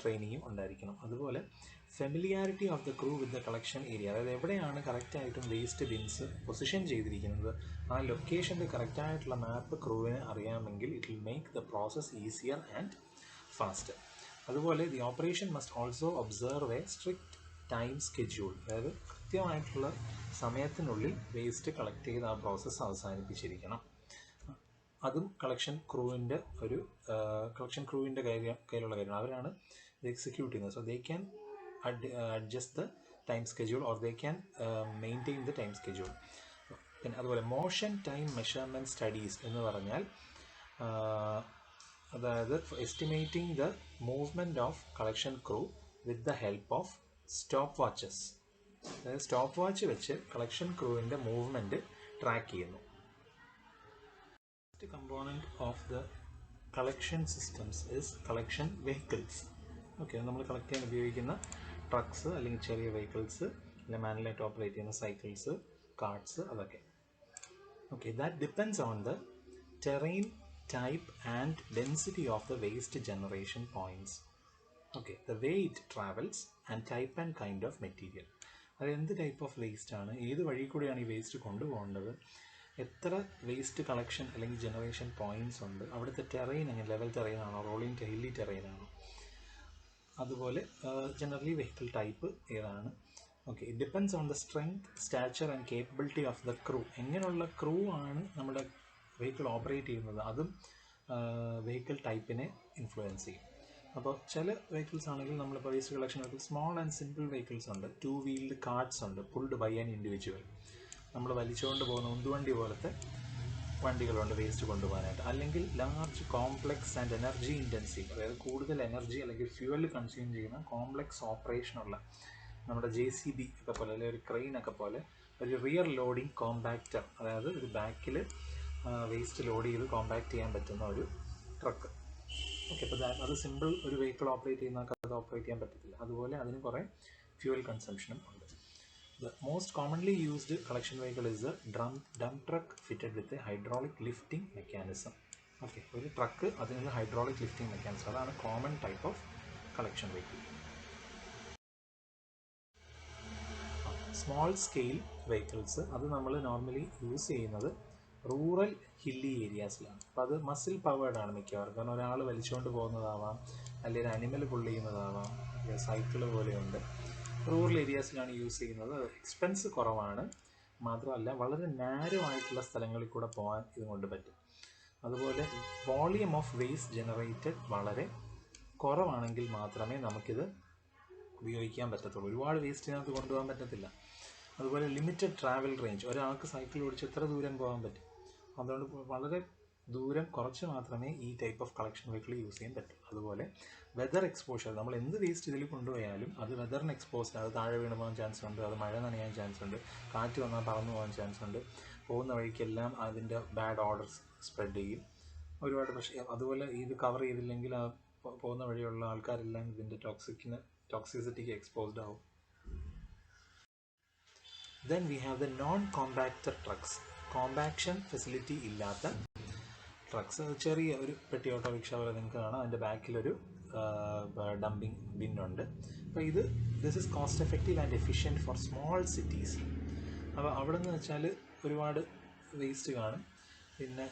ട്രെയിനിങ്ങും ഉണ്ടായിരിക്കണം. അതുപോലെ familiarity of the crew with the collection area, അതായത് എവിടെയാണ് കറക്റ്റായിട്ടും വേസ്റ്റ് ബിൻസ് പൊസിഷൻ ചെയ്തിരിക്കുന്നത്, ആ ലൊക്കേഷൻ്റെ കറക്റ്റായിട്ടുള്ള മാപ്പ് ക്രൂവിന് അറിയാമെങ്കിൽ it will make the process easier and faster. അതുപോലെ the operation must also observe a strict time schedule, അതായത് കൃത്യമായിട്ടുള്ള സമയത്തിനുള്ളിൽ വേസ്റ്റ് കളക്ട് ചെയ്ത് ആ പ്രോസസ്സ് അവസാനിപ്പിച്ചിരിക്കണം. അതും കളക്ഷൻ ക്രൂവിൻ്റെ കയ്യിലുള്ള കാര്യമാണ്. അവരാണ് ഇത് എക്സിക്യൂട്ട് ചെയ്യുന്നത്. So they can adjust the time schedule or they can maintain the time schedule. പിന്നെ അതുപോലെ മോഷൻ ടൈം മെഷർമെൻറ്റ് സ്റ്റഡീസ് എന്ന് പറഞ്ഞാൽ അതായത് estimating the movement of collection crew with the help of stop watches. അതായത് stop watch വെച്ച് collection ക്രൂവിൻ്റെ movement track ചെയ്യുന്നു. First component of the collection systems is collection vehicles. Okay. നമ്മൾ collect ചെയ്യാൻ ഉപയോഗിക്കുന്ന trucks അല്ലെങ്കിൽ ചെറിയ വെഹിക്കിൾസ്, അല്ലെങ്കിൽ മാനുവലായിട്ട് ഓപ്പറേറ്റ് ചെയ്യുന്ന സൈക്കിൾസ്, കാർട്സ്, അതൊക്കെ. Okay. That depends on the terrain type and density of the waste generation points. Okay. The way it travels and type and kind of material. അത് എന്ത് type of waste ആണ്, ഏത് വഴി കൂടെയാണ് ഈ waste കൊണ്ടുപോകേണ്ടത്, എത്ര waste collection അല്ലെങ്കിൽ generation points ഉണ്ട്, അവിടുത്തെ ടെറൈൻ എങ്ങനെ, ലെവൽ ടെറൈൻ ആണോ, റോളിംഗ് ഹില്ലി ടെറൈൻ ആണോ, അതുപോലെ ജനറലി വെഹിക്കിൾ ടൈപ്പ് ഏതാണ്. Okay. It depends on the strength, stature and capability of the crew. എങ്ങനെയുള്ള ക്രൂ ആണ് നമ്മുടെ വെഹിക്കിൾ ഓപ്പറേറ്റ് ചെയ്യുന്നത്, അതും വെഹിക്കിൾ ടൈപ്പിനെ ഇൻഫ്ലുവൻസ് ചെയ്യും. അപ്പോൾ ചില വെഹിക്കിൾസ് ആണെങ്കിൽ നമ്മളിപ്പോൾ waste collection vehicle small and simple vehicles ഉണ്ട്, 2 വീൽഡ് കാർട്ട്സ് ഉണ്ട്, പുൾഡ് ബൈ ആൻ ഇൻഡിവിജ്വൽ. നമ്മൾ വലിച്ചുകൊണ്ട് പോകുന്ന ഉന്തുവണ്ടി പോലത്തെ വണ്ടികളുണ്ട് വേസ്റ്റ് കൊണ്ടുപോകാനായിട്ട്. അല്ലെങ്കിൽ large complex and energy intensive, അതായത് കൂടുതൽ എനർജി അല്ലെങ്കിൽ ഫ്യൂവൽ കൺസ്യൂം ചെയ്യുന്ന കോംപ്ലെക്സ് ഓപ്പറേഷനുള്ള നമ്മുടെ JCB ഒക്കെ പോലെ അല്ലെങ്കിൽ ഒരു ക്രെയിനൊക്കെ പോലെ ഒരു റിയർ ലോഡിങ് കോമ്പാക്റ്റർ, അതായത് ഒരു ബാക്കിൽ വേസ്റ്റ് ലോഡ് ചെയ്ത് കോമ്പാക്ട് ചെയ്യാൻ പറ്റുന്ന ഒരു ട്രക്ക്. ഓക്കെ, അപ്പോൾ അത് സിമ്പിൾ ഒരു വെഹിക്കിൾ ഓപ്പറേറ്റ് ചെയ്യുന്നവർക്ക് അത് ഓപ്പറേറ്റ് ചെയ്യാൻ പറ്റത്തില്ല. അതുപോലെ അതിന് കുറേ ഫ്യൂവൽ കൺസംഷനും ഉണ്ട്. The most commonly used collection vehicle is a dump truck fitted with a hydraulic lifting mechanism. Okay, ഒരു ട്രക്ക് അതിനുള്ള ഹൈഡ്രോളിക് ലിഫ്റ്റിംഗ് മെക്കാനിസം, അതാണ് common type of collection vehicle. Small scale vehicles അത് നമ്മൾ നോർമലി യൂസ് ചെയ്യുന്നത് rural hilly ഏരിയാസിലാണ്. അപ്പോൾ അത് muscle powered ആണ് മിക്കവാറും. കാരണം ഒരാൾ വലിച്ചുകൊണ്ട് പോകുന്നതാവാം, അല്ലെങ്കിൽ അനിമൽ പുള്ള് ചെയ്യുന്നതാവാം, സൈക്കിള് പോലെയുണ്ട്. റൂറൽ ഏരിയാസിലാണ് യൂസ് ചെയ്യുന്നത്. എക്സ്പെൻസ് കുറവാണ്, മാത്രമല്ല വളരെ നാരോ ആയിട്ടുള്ള സ്ഥലങ്ങളിൽ കൂടെ പോകാൻ ഇതുകൊണ്ട് പറ്റും. അതുപോലെ വോളിയം ഓഫ് വേസ്റ്റ് ജനറേറ്റഡ് വളരെ കുറവാണെങ്കിൽ മാത്രമേ നമുക്കിത് ഉപയോഗിക്കാൻ പറ്റത്തുള്ളൂ. ഒരുപാട് വേസ്റ്റ് ഇതിനകത്ത് കൊണ്ടുപോകാൻ പറ്റത്തില്ല. അതുപോലെ ലിമിറ്റഡ് ട്രാവൽ റേഞ്ച്, ഒരാൾക്ക് സൈക്കിൾ ഓടിച്ച് എത്ര ദൂരം പോകാൻ പറ്റും. അതുകൊണ്ട് വളരെ ദൂരം കുറച്ച് മാത്രമേ ഈ type of collection vehicle use ചെയ്യാൻ പറ്റും. അതുപോലെ വെതർ എക്സ്പോഷർ, നമ്മൾ എന്ത് വേസ്റ്റ് ഇതിൽ കൊണ്ടുപോയാലും അത് വെതറിന് എക്സ്പോസ്ഡ്, അത് താഴെ വീണ് പോകാൻ ചാൻസ് ഉണ്ട്, അത് മഴ നനയാൻ ചാൻസ് ഉണ്ട്, കാറ്റ് വന്നാൽ പറന്നു പോകാൻ ചാൻസ് ഉണ്ട്, പോകുന്ന വഴിക്കെല്ലാം അതിൻ്റെ ബാഡ് ഓർഡർസ് സ്പ്രെഡ് ചെയ്യും, ഒരുപാട് പ്രശ്നം. അതുപോലെ ഇത് കവർ ചെയ്തില്ലെങ്കിൽ ആ പോകുന്ന വഴിയുള്ള ആൾക്കാരെല്ലാം ഇതിൻ്റെ ടോക്സിസിറ്റിക്ക് എക്സ്പോസ്ഡ് ആവും. Then we have the non-compactor trucks. Compaction facility ഇല്ലാത്ത ട്രക്സ്, ചെറിയ ഒരു പെട്ടി ഓട്ടോറിക്ഷ പോലെ നിങ്ങൾക്ക് കാണാം. അതിൻ്റെ ബാക്കിലൊരു ഡംപിങ് ബിന്നുണ്ട്. അപ്പോൾ this is cost effective and efficient four small cities. അപ്പോൾ അവിടെ നിന്ന് വെച്ചാൽ ഒരുപാട് വേസ്റ്റ് കാണും. പിന്നെ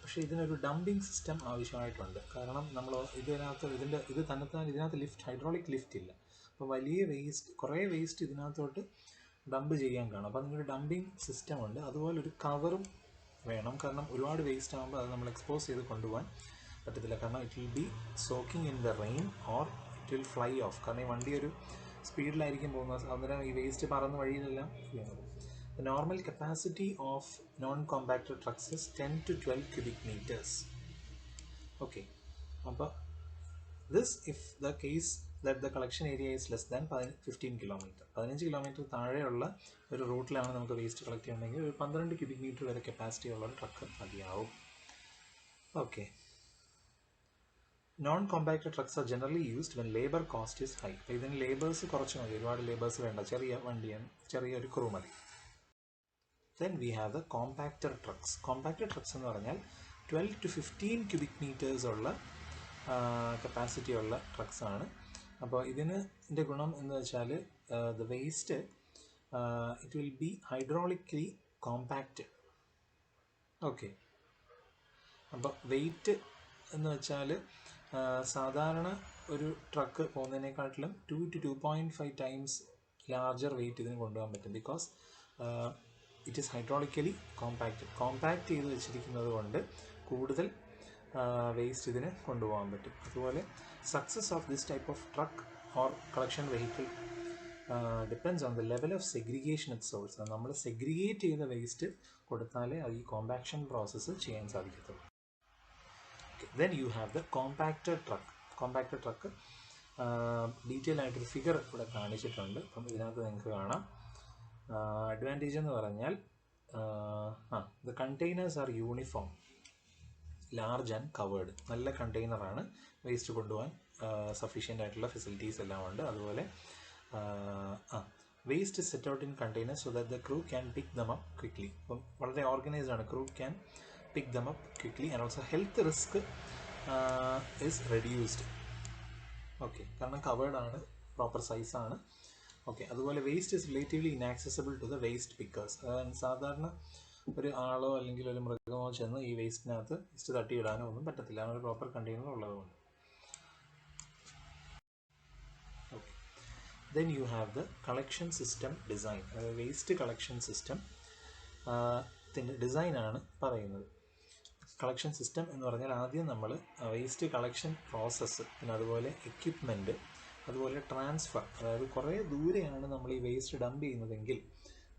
പക്ഷേ ഇതിനൊരു ഡംപിങ് സിസ്റ്റം ആവശ്യമായിട്ടുണ്ട്. കാരണം നമ്മൾ ഇത് തന്നെത്താൻ ഇതിനകത്ത് ഹൈഡ്രോളിക് ലിഫ്റ്റ് ഇല്ല. അപ്പോൾ വലിയ വേസ്റ്റ്, കുറേ വേസ്റ്റ് ഇതിനകത്തോട്ട് ഡംപ് ചെയ്യാൻ കാണും. അപ്പോൾ അതിനൊരു ഡംപിങ് സിസ്റ്റം ഉണ്ട്. അതുപോലെ ഒരു കവറും വേണം. കാരണം ഒരുപാട് വേസ്റ്റ് ആകുമ്പോൾ അത് നമ്മൾ എക്സ്പോസ് ചെയ്ത് കൊണ്ടുപോകാൻ പറ്റത്തില്ല. കാരണം it will be soaking in the rain or it will fly of. കാരണം ഈ വണ്ടി ഒരു സ്പീഡിലായിരിക്കും പോകുന്നത്, അന്നേരം ഈ വേസ്റ്റ് പറന്ന് വഴിയിലെല്ലാം ചെയ്യുന്നത്. The normal capacity of non-compactor trucks is 10 to 12 cubic meters. Okay, അപ്പോൾ this if the case that the collection area is less than 15 kilometre, 15 kilometre താഴെയുള്ള ഒരു റൂട്ടിലാണ് നമുക്ക് വേസ്റ്റ് കളക്ട് ചെയ്യണമെങ്കിൽ ഒരു 12 ക്യൂബിക് മീറ്റർ വരെ കപ്പാസിറ്റി ഉള്ള ഒരു ട്രക്ക് മതിയാവും. Okay, non compacted trucks are generally used when labour cost is high. അപ്പോൾ ഇതിന് ലേബേഴ്സ് കുറച്ച് മതി, ഒരുപാട് ലേബേഴ്സ് വേണ്ട, ചെറിയ വണ്ടിയാണ്, ചെറിയൊരു ക്രൂ മതി. Then we have the compactor trucks. Compactor trucks എന്ന് പറഞ്ഞാൽ 12 to 15 cubic meters ഉള്ള കപ്പാസിറ്റി ഉള്ള ട്രക്സ് ആണ്. അപ്പോൾ ഇതിൻ്റെ ഗുണം എന്ന് വെച്ചാൽ the waste it will be hydraulically compacted. Okay, അപ്പോൾ വെയിറ്റ് എന്ന് വെച്ചാൽ സാധാരണ ഒരു ട്രക്ക് പോകുന്നതിനെക്കാട്ടിലും 2 to 2.5 times ലാർജർ വെയിറ്റ് ഇതിന് കൊണ്ടുപോകാൻ പറ്റും. Because it is hydraulically compact ചെയ്ത് വെച്ചിരിക്കുന്നത് കൊണ്ട് കൂടുതൽ വേസ്റ്റ് ഇതിന് കൊണ്ടുപോകാൻ പറ്റും. അതുപോലെ success of this type of truck or collection vehicle depends on the level of segregation at source. നമ്മൾ സെഗ്രിഗേറ്റ് ചെയ്ത വേസ്റ്റ് കൊടുത്താലേ ഈ കോമ്പാക്ഷൻ പ്രോസസ്സ് ചെയ്യാൻ സാധിക്കത്തുള്ളൂ. Then you have the compactor truck. കോമ്പാക്റ്റർ truck detail ആയിട്ടൊരു ഫിഗർ ഇവിടെ കാണിച്ചിട്ടുണ്ട്. അപ്പം ഇതിനകത്ത് നിങ്ങൾക്ക് കാണാം. അഡ്വാൻറ്റേജ് എന്ന് പറഞ്ഞാൽ the containers are uniform, large and covered. നല്ല കണ്ടെയ്നറാണ്, വേസ്റ്റ് കൊണ്ടുപോകാൻ സഫീഷ്യൻ്റ് ആയിട്ടുള്ള ഫെസിലിറ്റീസ് എല്ലാം ഉണ്ട്. അതുപോലെ waste set out in containers so that the crew can pick them up quickly. അപ്പം വളരെ ഓർഗനൈസ്ഡ് ആണ്, crew can pick them up quickly and also health risk is reduced. Okay, കാരണം covered ആണ്, proper സൈസാണ്. Okay, അതുപോലെ waste is relatively inaccessible to the waste pickers. സാധാരണ ഒരു ആളോ അല്ലെങ്കിൽ ഒരു മൃഗമോ ചെന്ന് ഈ വേസ്റ്റിനകത്ത് വേസ്റ്റ് തട്ടിയിടാനോ ഒന്നും പറ്റത്തില്ല, ഒരു പ്രോപ്പർ കണ്ടെയ്നർ ഉള്ളതുകൊണ്ട്. Okay, then you have the collection system design. Waste collection system ഡിസൈനാണ് പറയുന്നത്. കളക്ഷൻ സിസ്റ്റം എന്ന് പറഞ്ഞാൽ ആദ്യം നമ്മൾ വേസ്റ്റ് കളക്ഷൻ പ്രോസസ്സ്, പിന്നെ അതുപോലെ എക്യുപ്മെൻറ്റ്, അതുപോലെ ട്രാൻസ്ഫർ. അതായത് കുറേ ദൂരെയാണ് നമ്മൾ ഈ വേസ്റ്റ് ഡംപ് ചെയ്യുന്നതെങ്കിൽ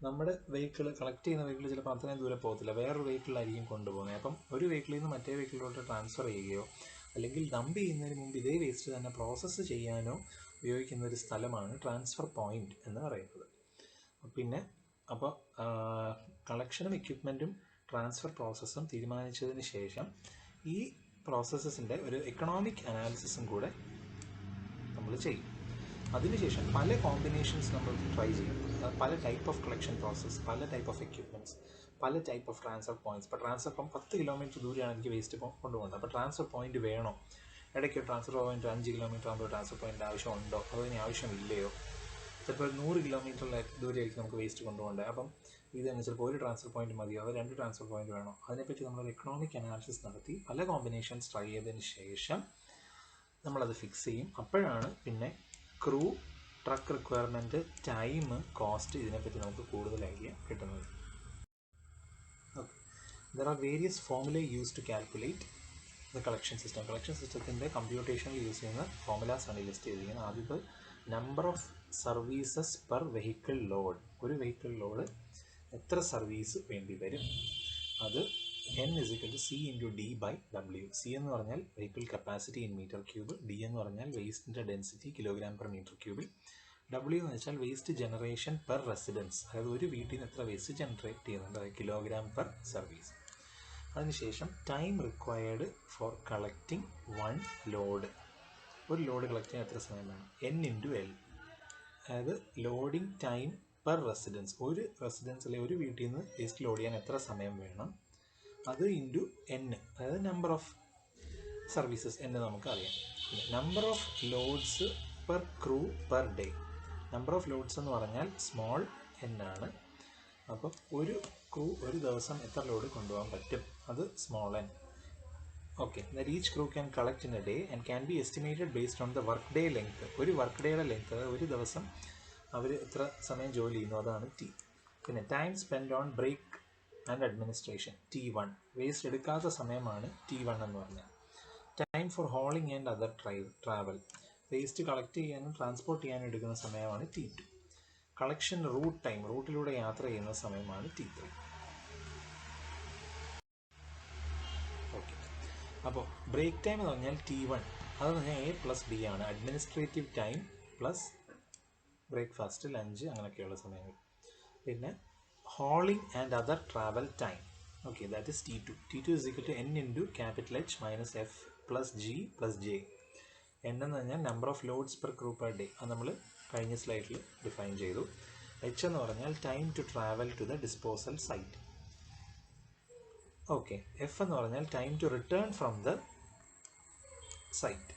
നമ്മുടെ വെഹിക്കിൾ കളക്ട് ചെയ്യുന്ന വെഹിക്കിൾ ചിലപ്പോൾ അത്രയും ദൂരം പോകത്തില്ല, വേറൊരു വെഹിക്കിളിലായിരിക്കും കൊണ്ടുപോകുന്നത്. അപ്പം ഒരു വെഹിക്കിളിൽ നിന്ന് മറ്റേ വെഹിക്കിളിലോട്ട് ട്രാൻസ്ഫർ ചെയ്യുകയോ അല്ലെങ്കിൽ ഡംപ് ചെയ്യുന്നതിന് മുമ്പ് ഇതേ വേസ്റ്റ് തന്നെ പ്രോസസ്സ് ചെയ്യാനോ ഉപയോഗിക്കുന്ന ഒരു സ്ഥലമാണ് ട്രാൻസ്ഫർ പോയിന്റ് എന്ന് പറയുന്നത്. പിന്നെ അപ്പോൾ കളക്ഷനും എക്യുപ്മെൻറ്റും ട്രാൻസ്ഫർ പ്രോസസ്സും തീരുമാനിച്ചതിന് ശേഷം ഈ പ്രോസസ്സസിൻ്റെ ഒരു എക്കണോമിക് അനാലിസിസും കൂടെ നമ്മൾ ചെയ്യും. അതിനുശേഷം പല കോമ്പിനേഷൻസ് നമ്മൾ ട്രൈ ചെയ്യും. പല ടൈപ്പ് ഓഫ് കളക്ഷൻ പ്രോസസ്സ്, പല ടൈപ്പ് ഓഫ് എക്യുപ്മെൻറ്റ്സ്, പല ടൈപ്പ് ഓഫ് ട്രാൻസ്ഫർ പോയിന്റ്സ്. ഇപ്പോൾ ട്രാൻസ്ഫർ 10 കിലോമീറ്റർ ദൂരെയാണ് എനിക്ക് വേസ്റ്റ് കൊണ്ടുപോകേണ്ടത്. അപ്പോൾ ട്രാൻസ്ഫർ പോയിന്റ് വേണോ? ഇടയ്ക്ക് ട്രാൻസ്ഫർ പോയിന്റ് 5 കിലോമീറ്റർ ആകുമ്പോൾ ട്രാൻസ്ഫർ പോയിന്റ് ആവശ്യമുണ്ടോ, അതോ ഇനി ആവശ്യമില്ലയോ? ചിലപ്പോൾ 100 കിലോമീറ്റർ ദൂരെയായിരിക്കും നമുക്ക് വേസ്റ്റ് കൊണ്ടുപോകേണ്ടത്. അപ്പം ഇത് തന്നെ ചിലപ്പോൾ ഒരു ട്രാൻസ്ഫർ പോയിന്റ് മതിയോ, അതോ 2 ട്രാൻസ്ഫർ പോയിന്റ് വേണോ? അതിനെപ്പറ്റി നമ്മളൊരു എക്കണോമിക് അനാലിസിസ് നടത്തി പല കോമ്പിനേഷൻസ് ട്രൈ ചെയ്തതിന് ശേഷം നമ്മളത് ഫിക്സ് ചെയ്യും. അപ്പോഴാണ് പിന്നെ crew, truck requirement, time, cost, ഇതിനെപ്പറ്റി നമുക്ക് കൂടുതൽ ഐഡിയ കിട്ടുന്നത്. Okay, there are various formula use to calculate the collection system. Collection സിസ്റ്റത്തിൻ്റെ കമ്പ്യൂട്ടേഷനിൽ യൂസ് ചെയ്യുന്ന ഫോർമുലാസാണ് ലിസ്റ്റ് ചെയ്തിരിക്കുന്നത്. ആദ്യത്തെ number of services per vehicle load. ഒരു വെഹിക്കിൾ ലോഡ് എത്ര സർവീസ് വേണ്ടി വരും? അത് N = C × D / W. C എന്ന് പറഞ്ഞാൽ vehicle capacity in meter cube, D എന്ന് പറഞ്ഞാൽ വേസ്റ്റിൻ്റെ ഡെൻസിറ്റി kg/m³. W എന്ന് വെച്ചാൽ വേസ്റ്റ് ജനറേഷൻ പെർ റെസിഡൻസ്, അതായത് ഒരു വീട്ടിൽ നിന്ന് എത്ര വേസ്റ്റ് ജനറേറ്റ് ചെയ്യുന്നുണ്ട്, kg/per സർവീസ്. അതിനുശേഷം time required for collecting 1 load. ഒരു ലോഡ് കളക്ട് ചെയ്യാൻ എത്ര സമയം വേണം? N × L, അതായത് ലോഡിങ് ടൈം പെർ റെസിഡൻസ്. ഒരു റെസിഡൻസിലെ ഒരു വീട്ടിൽ നിന്ന് വേസ്റ്റ് ലോഡ് ചെയ്യാൻ എത്ര സമയം വേണം, അത് ഇൻറ്റു N, അതായത് നമ്പർ ഓഫ് സർവീസസ് എന്ന് നമുക്കറിയാം. Number of loads per crew per day. Number of loads എന്ന് പറഞ്ഞാൽ സ്മോൾ n ആണ്. അപ്പം ഒരു ക്രൂ ഒരു ദിവസം എത്ര ലോഡ് കൊണ്ടുപോകാൻ പറ്റും, അത് small n. Okay, each crew can collect in A day and can be estimated based on the work day length. ഒരു വർക്ക് ഡേയുടെ ലെങ്ത്, അതായത് ഒരു ദിവസം അവർ എത്ര സമയം ജോലി ചെയ്യുന്നു, അതാണ് T. പിന്നെ time spend on break and administration, T1. Waste എടുക്കാത്ത സമയമാണ് T1 എന്ന് പറഞ്ഞാൽ. Time for hauling and other travel. Waste collect ചെയ്യാനും ട്രാൻസ്പോർട്ട് ചെയ്യാനും എടുക്കുന്ന സമയമാണ് T2. കളക്ഷൻ റൂട്ട് ടൈം, റൂട്ടിലൂടെ യാത്ര ചെയ്യുന്ന സമയമാണ് T3. ഓക്കെ, അപ്പോൾ ബ്രേക്ക് ടൈം എന്ന് പറഞ്ഞാൽ T1, അതെന്ന് പറഞ്ഞാൽ A+B ആണ്. Administrative time plus breakfast, lunch, അങ്ങനെയൊക്കെയുള്ള സമയങ്ങൾ. പിന്നെ hauling and other travel time. Okay, that is T2. T2 is equal to N into capital H minus F plus G plus J. N എന്ന് പറഞ്ഞാൽ number of loads per crew per day, അത് നമ്മൾ കഴിഞ്ഞ സ്ലൈഡിൽ define ചെയ്തു. H എന്ന് പറഞ്ഞാൽ time to travel to the disposal site. Okay, F എന്ന് പറഞ്ഞാൽ time to return from the site.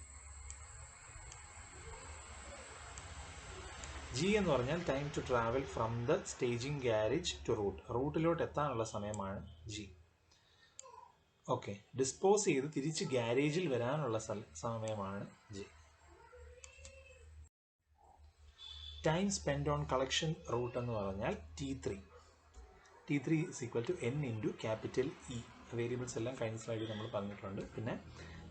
G എന്ന് പറഞ്ഞാൽ time to travel from the staging garage to route. റൂട്ടിലോട്ട് എത്താനുള്ള സമയമാണ് G. ഓക്കെ, ഡിസ്പോസ് ചെയ്ത് തിരിച്ച് ഗാരേജിൽ വരാനുള്ള സമയമാണ് J. Time spend on collection route എന്ന് പറഞ്ഞാൽ T3. T3 is equal to N into capital E. Variables എല്ലാം കഴിഞ്ഞ സ്ലൈഡിൽ നമ്മൾ പറഞ്ഞിട്ടുണ്ട്. പിന്നെ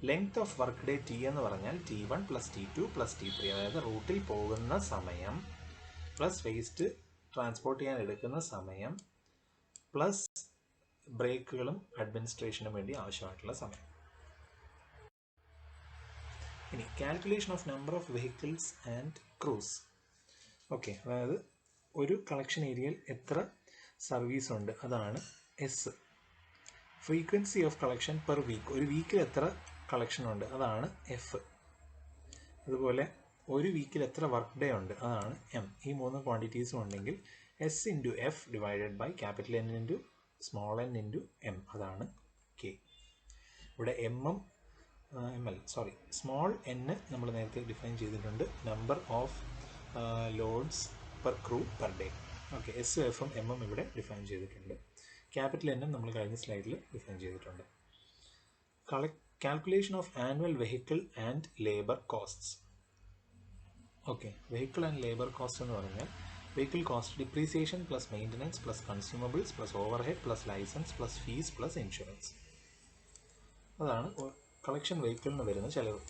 length of work day T എന്ന് പറഞ്ഞാൽ T1 + T2 + T3, അതായത് റൂട്ടിൽ പോകുന്ന സമയം പ്ലസ് വേസ്റ്റ് ട്രാൻസ്പോർട്ട് ചെയ്യാൻ എടുക്കുന്ന സമയം പ്ലസ് ബ്രേക്കുകളും അഡ്മിനിസ്ട്രേഷനും വേണ്ടി ആവശ്യമായിട്ടുള്ള സമയം. ഇനി calculation of number of vehicles and crews. Okay, അതായത് ഒരു കളക്ഷൻ ഏരിയയിൽ എത്ര സർവീസ് ഉണ്ട്, അതാണ് S. Frequency of collection per week, ഒരു വീക്കിൽ എത്ര കളക്ഷൻ ഉണ്ട്, അതാണ് F. അതുപോലെ ഒരു വീക്കിൽ എത്ര വർക്ക് ഡേ ഉണ്ട്, അതാണ് M. ഈ 3 ക്വാണ്ടിറ്റീസും ഉണ്ടെങ്കിൽ S × F divided by capital N × small n × M, അതാണ് K. ഇവിടെ സ്മോൾ n നമ്മൾ നേരത്തെ ഡിഫൈൻ ചെയ്തിട്ടുണ്ട്, number of loads per crew per day. Okay, S, F ഉം M ഉം ഇവിടെ ഡിഫൈൻ ചെയ്തിട്ടുണ്ട്. ക്യാപിറ്റൽ N നമ്മൾ കഴിഞ്ഞ സ്ലൈഡിൽ ഡിഫൈൻ ചെയ്തിട്ടുണ്ട്. Calculation of annual vehicle and labour costs. Okay, vehicle and labour cost എന്ന് പറഞ്ഞാൽ vehicle cost depreciation plus maintenance plus consumables plus overhead plus licence plus fees plus insurance. അതാണ് collection വെഹിക്കിളിന് വരുന്ന ചിലവ്.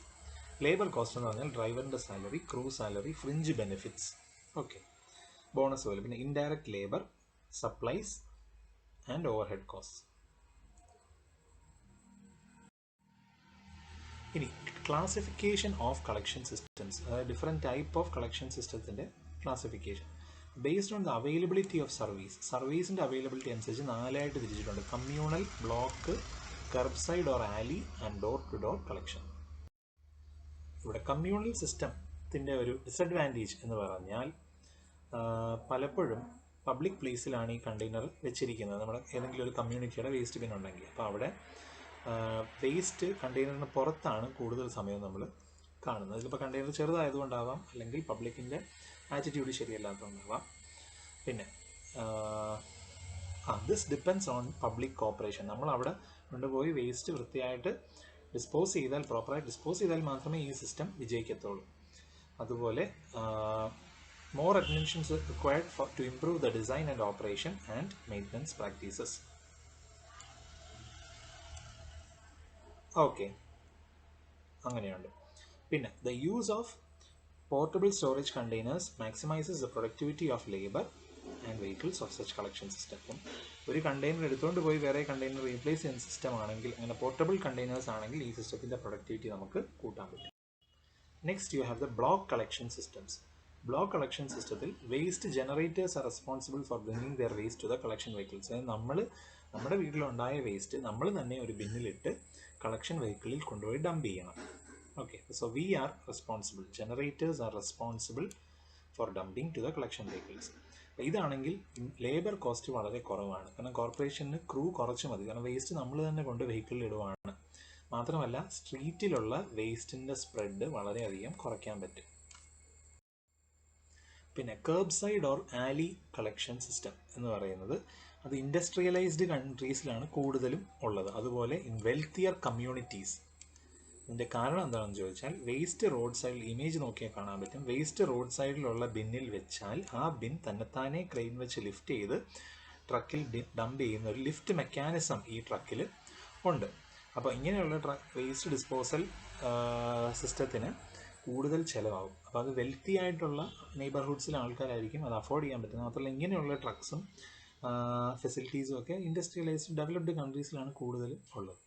ലേബർ കോസ്റ്റ് എന്ന് പറഞ്ഞാൽ ഡ്രൈവറിൻ്റെ salary, crew salary, fringe benefits, okay, bonus പോലെ. പിന്നെ indirect labour, supplies and overhead costs. ഇനി ക്ലാസിഫിക്കേഷൻ ഓഫ് കളക്ഷൻ സിസ്റ്റംസ്, അതായത് ഡിഫറെൻറ്റ് ടൈപ്പ് ഓഫ് കളക്ഷൻ സിസ്റ്റത്തിൻ്റെ classification based on the availability of സർവീസിൻ്റെ അവൈലബിലിറ്റി അനുസരിച്ച് 4 ആയിട്ട് തിരിച്ചിട്ടുണ്ട്: communal, block, curbside or alley and door to door collection. ഇവിടെ communal സിസ്റ്റത്തിൻ്റെ ഒരു ഡിസഡ്വാൻറ്റേജ് എന്ന് പറഞ്ഞാൽ പലപ്പോഴും പബ്ലിക് പ്ലേസിലാണ് ഈ കണ്ടെയ്നർ വെച്ചിരിക്കുന്നത്. നമ്മുടെ ഏതെങ്കിലും ഒരു കമ്മ്യൂണിറ്റിയുടെ വേസ്റ്റ് ബിൻ ഉണ്ടെങ്കിൽ, അപ്പോൾ അവിടെ വേസ്റ്റ് കണ്ടെയ്നറിന് പുറത്താണ് കൂടുതൽ സമയം നമ്മൾ കാണുന്നത്. ഇതിലിപ്പോൾ കണ്ടെയ്നർ ചെറുതായതുകൊണ്ടാവാം, അല്ലെങ്കിൽ പബ്ലിക്കിൻ്റെ ആറ്റിറ്റ്യൂഡ് ശരിയല്ലാത്തതുകൊണ്ടാവാം. പിന്നെ this depends on public corporation. നമ്മൾ അവിടെ കൊണ്ടുപോയി വേസ്റ്റ് വൃത്തിയായിട്ട് പ്രോപ്പറായിട്ട് ഡിസ്പോസ് ചെയ്താൽ മാത്രമേ ഈ സിസ്റ്റം വിജയിക്കത്തുള്ളൂ. അതുപോലെ more attention is required to improve the design and operation and maintenance practices. Okay, അങ്ങനെയുണ്ട്. പിന്നെ the use of portable storage containers maximizes the productivity of labor and vehicles of such collection system. ഒരു container എടുത്തുകൊണ്ട് പോയി വേറെ container replace ചെയ്യുന്ന system ആണെങ്കിൽ, അങ്ങനെ portable containers ആണെങ്കിൽ ഈ സിസ്റ്റത്തിൻ്റെ പ്രൊഡക്ടിവിറ്റി നമുക്ക് കൂട്ടാൻ പറ്റും. Next you have the block collection systems. Block collection സിസ്റ്റത്തിൽ waste generators are responsible for bringing their waste to the collection vehicles. അതായത് നമ്മുടെ വീട്ടിലുണ്ടായ വേസ്റ്റ് നമ്മൾ തന്നെ ഒരു ബിന്നിലിട്ട് കളക്ഷൻ വെഹിക്കിളിൽ കൊണ്ടുപോയി ഡംപ് ചെയ്യണം. Okay, so we are responsible, generators are responsible for dumping to the collection vehicles. ഇതാണെങ്കിൽ labour cost വളരെ കുറവാണ്, കാരണം കോർപ്പറേഷന് ക്രൂ കുറച്ച് മതി, കാരണം വേസ്റ്റ് നമ്മൾ തന്നെ കൊണ്ട് വെഹിക്കിളിൽ ഇടുവാണ്. മാത്രമല്ല സ്ട്രീറ്റിലുള്ള വേസ്റ്റിൻ്റെ സ്പ്രെഡ് വളരെയധികം കുറയ്ക്കാൻ പറ്റും. പിന്നെ കർബ്സൈഡ് ഓർ ആലി കളക്ഷൻ സിസ്റ്റം എന്ന് പറയുന്നത് അത് ഇൻഡസ്ട്രിയലൈസ്ഡ് കൺട്രീസിലാണ് കൂടുതലും ഉള്ളത്. അതുപോലെ ഇൻ വെൽത്തിയർ കമ്മ്യൂണിറ്റീസ്. ഇതിൻ്റെ കാരണം എന്താണെന്ന് ചോദിച്ചാൽ, വേസ്റ്റ് റോഡ് സൈഡിൽ ഇമേജ് നോക്കിയാൽ കാണാൻ പറ്റും. വേസ്റ്റ് റോഡ് സൈഡിലുള്ള ബിന്നിൽ വെച്ചാൽ ആ ബിൻ തന്നെത്താനെ ക്രെയിൻ വെച്ച് ലിഫ്റ്റ് ചെയ്ത് ട്രക്കിൽ ഡംപ് ചെയ്യുന്ന ഒരു ലിഫ്റ്റ് മെക്കാനിസം ഈ ട്രക്കിൽ ഉണ്ട്. അപ്പോൾ ഇങ്ങനെയുള്ള വേസ്റ്റ് ഡിസ്പോസൽ സിസ്റ്റത്തിന് കൂടുതൽ ചിലവാകും. അപ്പോൾ അത് വെൽത്തി ആയിട്ടുള്ള നെയ്ബർഹുഡ്സിലെ ആൾക്കാരായിരിക്കും അത് അഫോർഡ് ചെയ്യാൻ പറ്റുന്നത്. മാത്രമല്ല ഇങ്ങനെയുള്ള ട്രക്സും ഫെസിലിറ്റീസും ഒക്കെ ഇൻഡസ്ട്രിയലൈസ്ഡ് ഡെവലപ്ഡ് കൺട്രീസിലാണ് കൂടുതൽ ഉള്ളത്.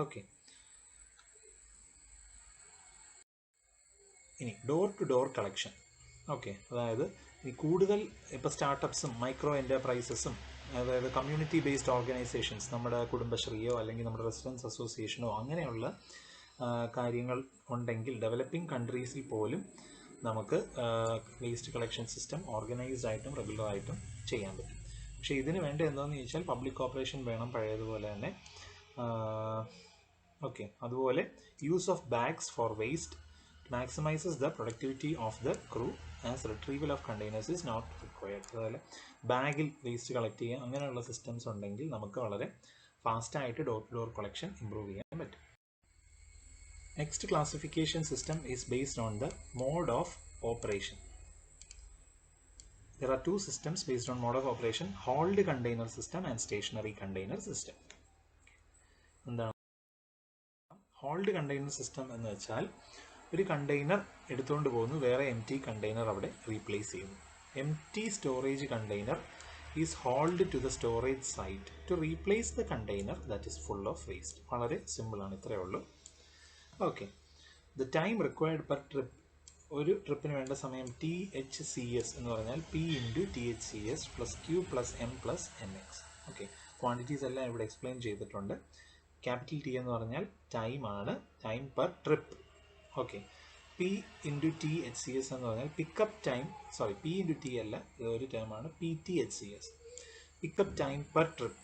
ഓക്കെ, ഇനി door to door collection. Okay, അതായത് ഈ കൂടുതൽ ഇപ്പോൾ സ്റ്റാർട്ടപ്സും മൈക്രോ എൻ്റർപ്രൈസസും, അതായത് കമ്മ്യൂണിറ്റി ബേസ്ഡ് ഓർഗനൈസേഷൻസ്, നമ്മുടെ കുടുംബശ്രീയോ അല്ലെങ്കിൽ നമ്മുടെ റെസിഡൻസ് അസോസിയേഷനോ അങ്ങനെയുള്ള കാര്യങ്ങൾ ഉണ്ടെങ്കിൽ ഡെവലപ്പിംഗ് കൺട്രീസിൽ പോലും നമുക്ക് വേസ്റ്റ് കളക്ഷൻ സിസ്റ്റം ഓർഗനൈസ്ഡ് ആയിട്ടും റെഗുലറായിട്ടും ചെയ്യാൻ പറ്റും. പക്ഷേ ഇതിന് വേണ്ട എന്താണെന്ന് ചോദിച്ചാൽ പബ്ലിക് കോപ്പറേഷൻ വേണം, പഴയതുപോലെ തന്നെ. ഓക്കെ, അതുപോലെ use of bags for waste maximizes the productivity of the crew as retrieval of containers is not required. അതുപോലെ ബാഗിൽ വേസ്റ്റ് കളക്ട് ചെയ്യുക, അങ്ങനെയുള്ള സിസ്റ്റംസ് ഉണ്ടെങ്കിൽ നമുക്ക് വളരെ ഫാസ്റ്റായിട്ട് door to door collection improve ചെയ്യാൻ പറ്റും. Next classification system is based on the mode of operation. There are two systems based on mode of operation: hauled container system and stationary container system. എന്താണ് hauled container system എന്ന് വെച്ചാൽ, ഒരു container എടുത്തുകൊണ്ട് പോകുന്നു, വേറെ empty container അവിടെ replace ചെയ്യുന്നു. Empty storage container is hauled to the storage site to replace the container that is full of waste. വളരെ സിമ്പിളാണ്, ഇത്രയേ ഉള്ളൂ. Okay, the time required per trip. ഒരു ട്രിപ്പിന് വേണ്ട സമയം THCS എന്ന് പറഞ്ഞാൽ P×THCS + Q + M + NX. Okay, quantities എല്ലാം ഇവിടെ എക്സ്പ്ലെയിൻ ചെയ്തിട്ടുണ്ട്. ക്യാപിറ്റൽ T എന്ന് പറഞ്ഞാൽ ടൈമാണ്, time per trip. Okay, P×THCS എന്ന് പറഞ്ഞാൽ പിക്കപ്പ് ടൈം, P×T അല്ല, ഇതൊരു ടൈമാണ്, PTHCS, pickup time per trip.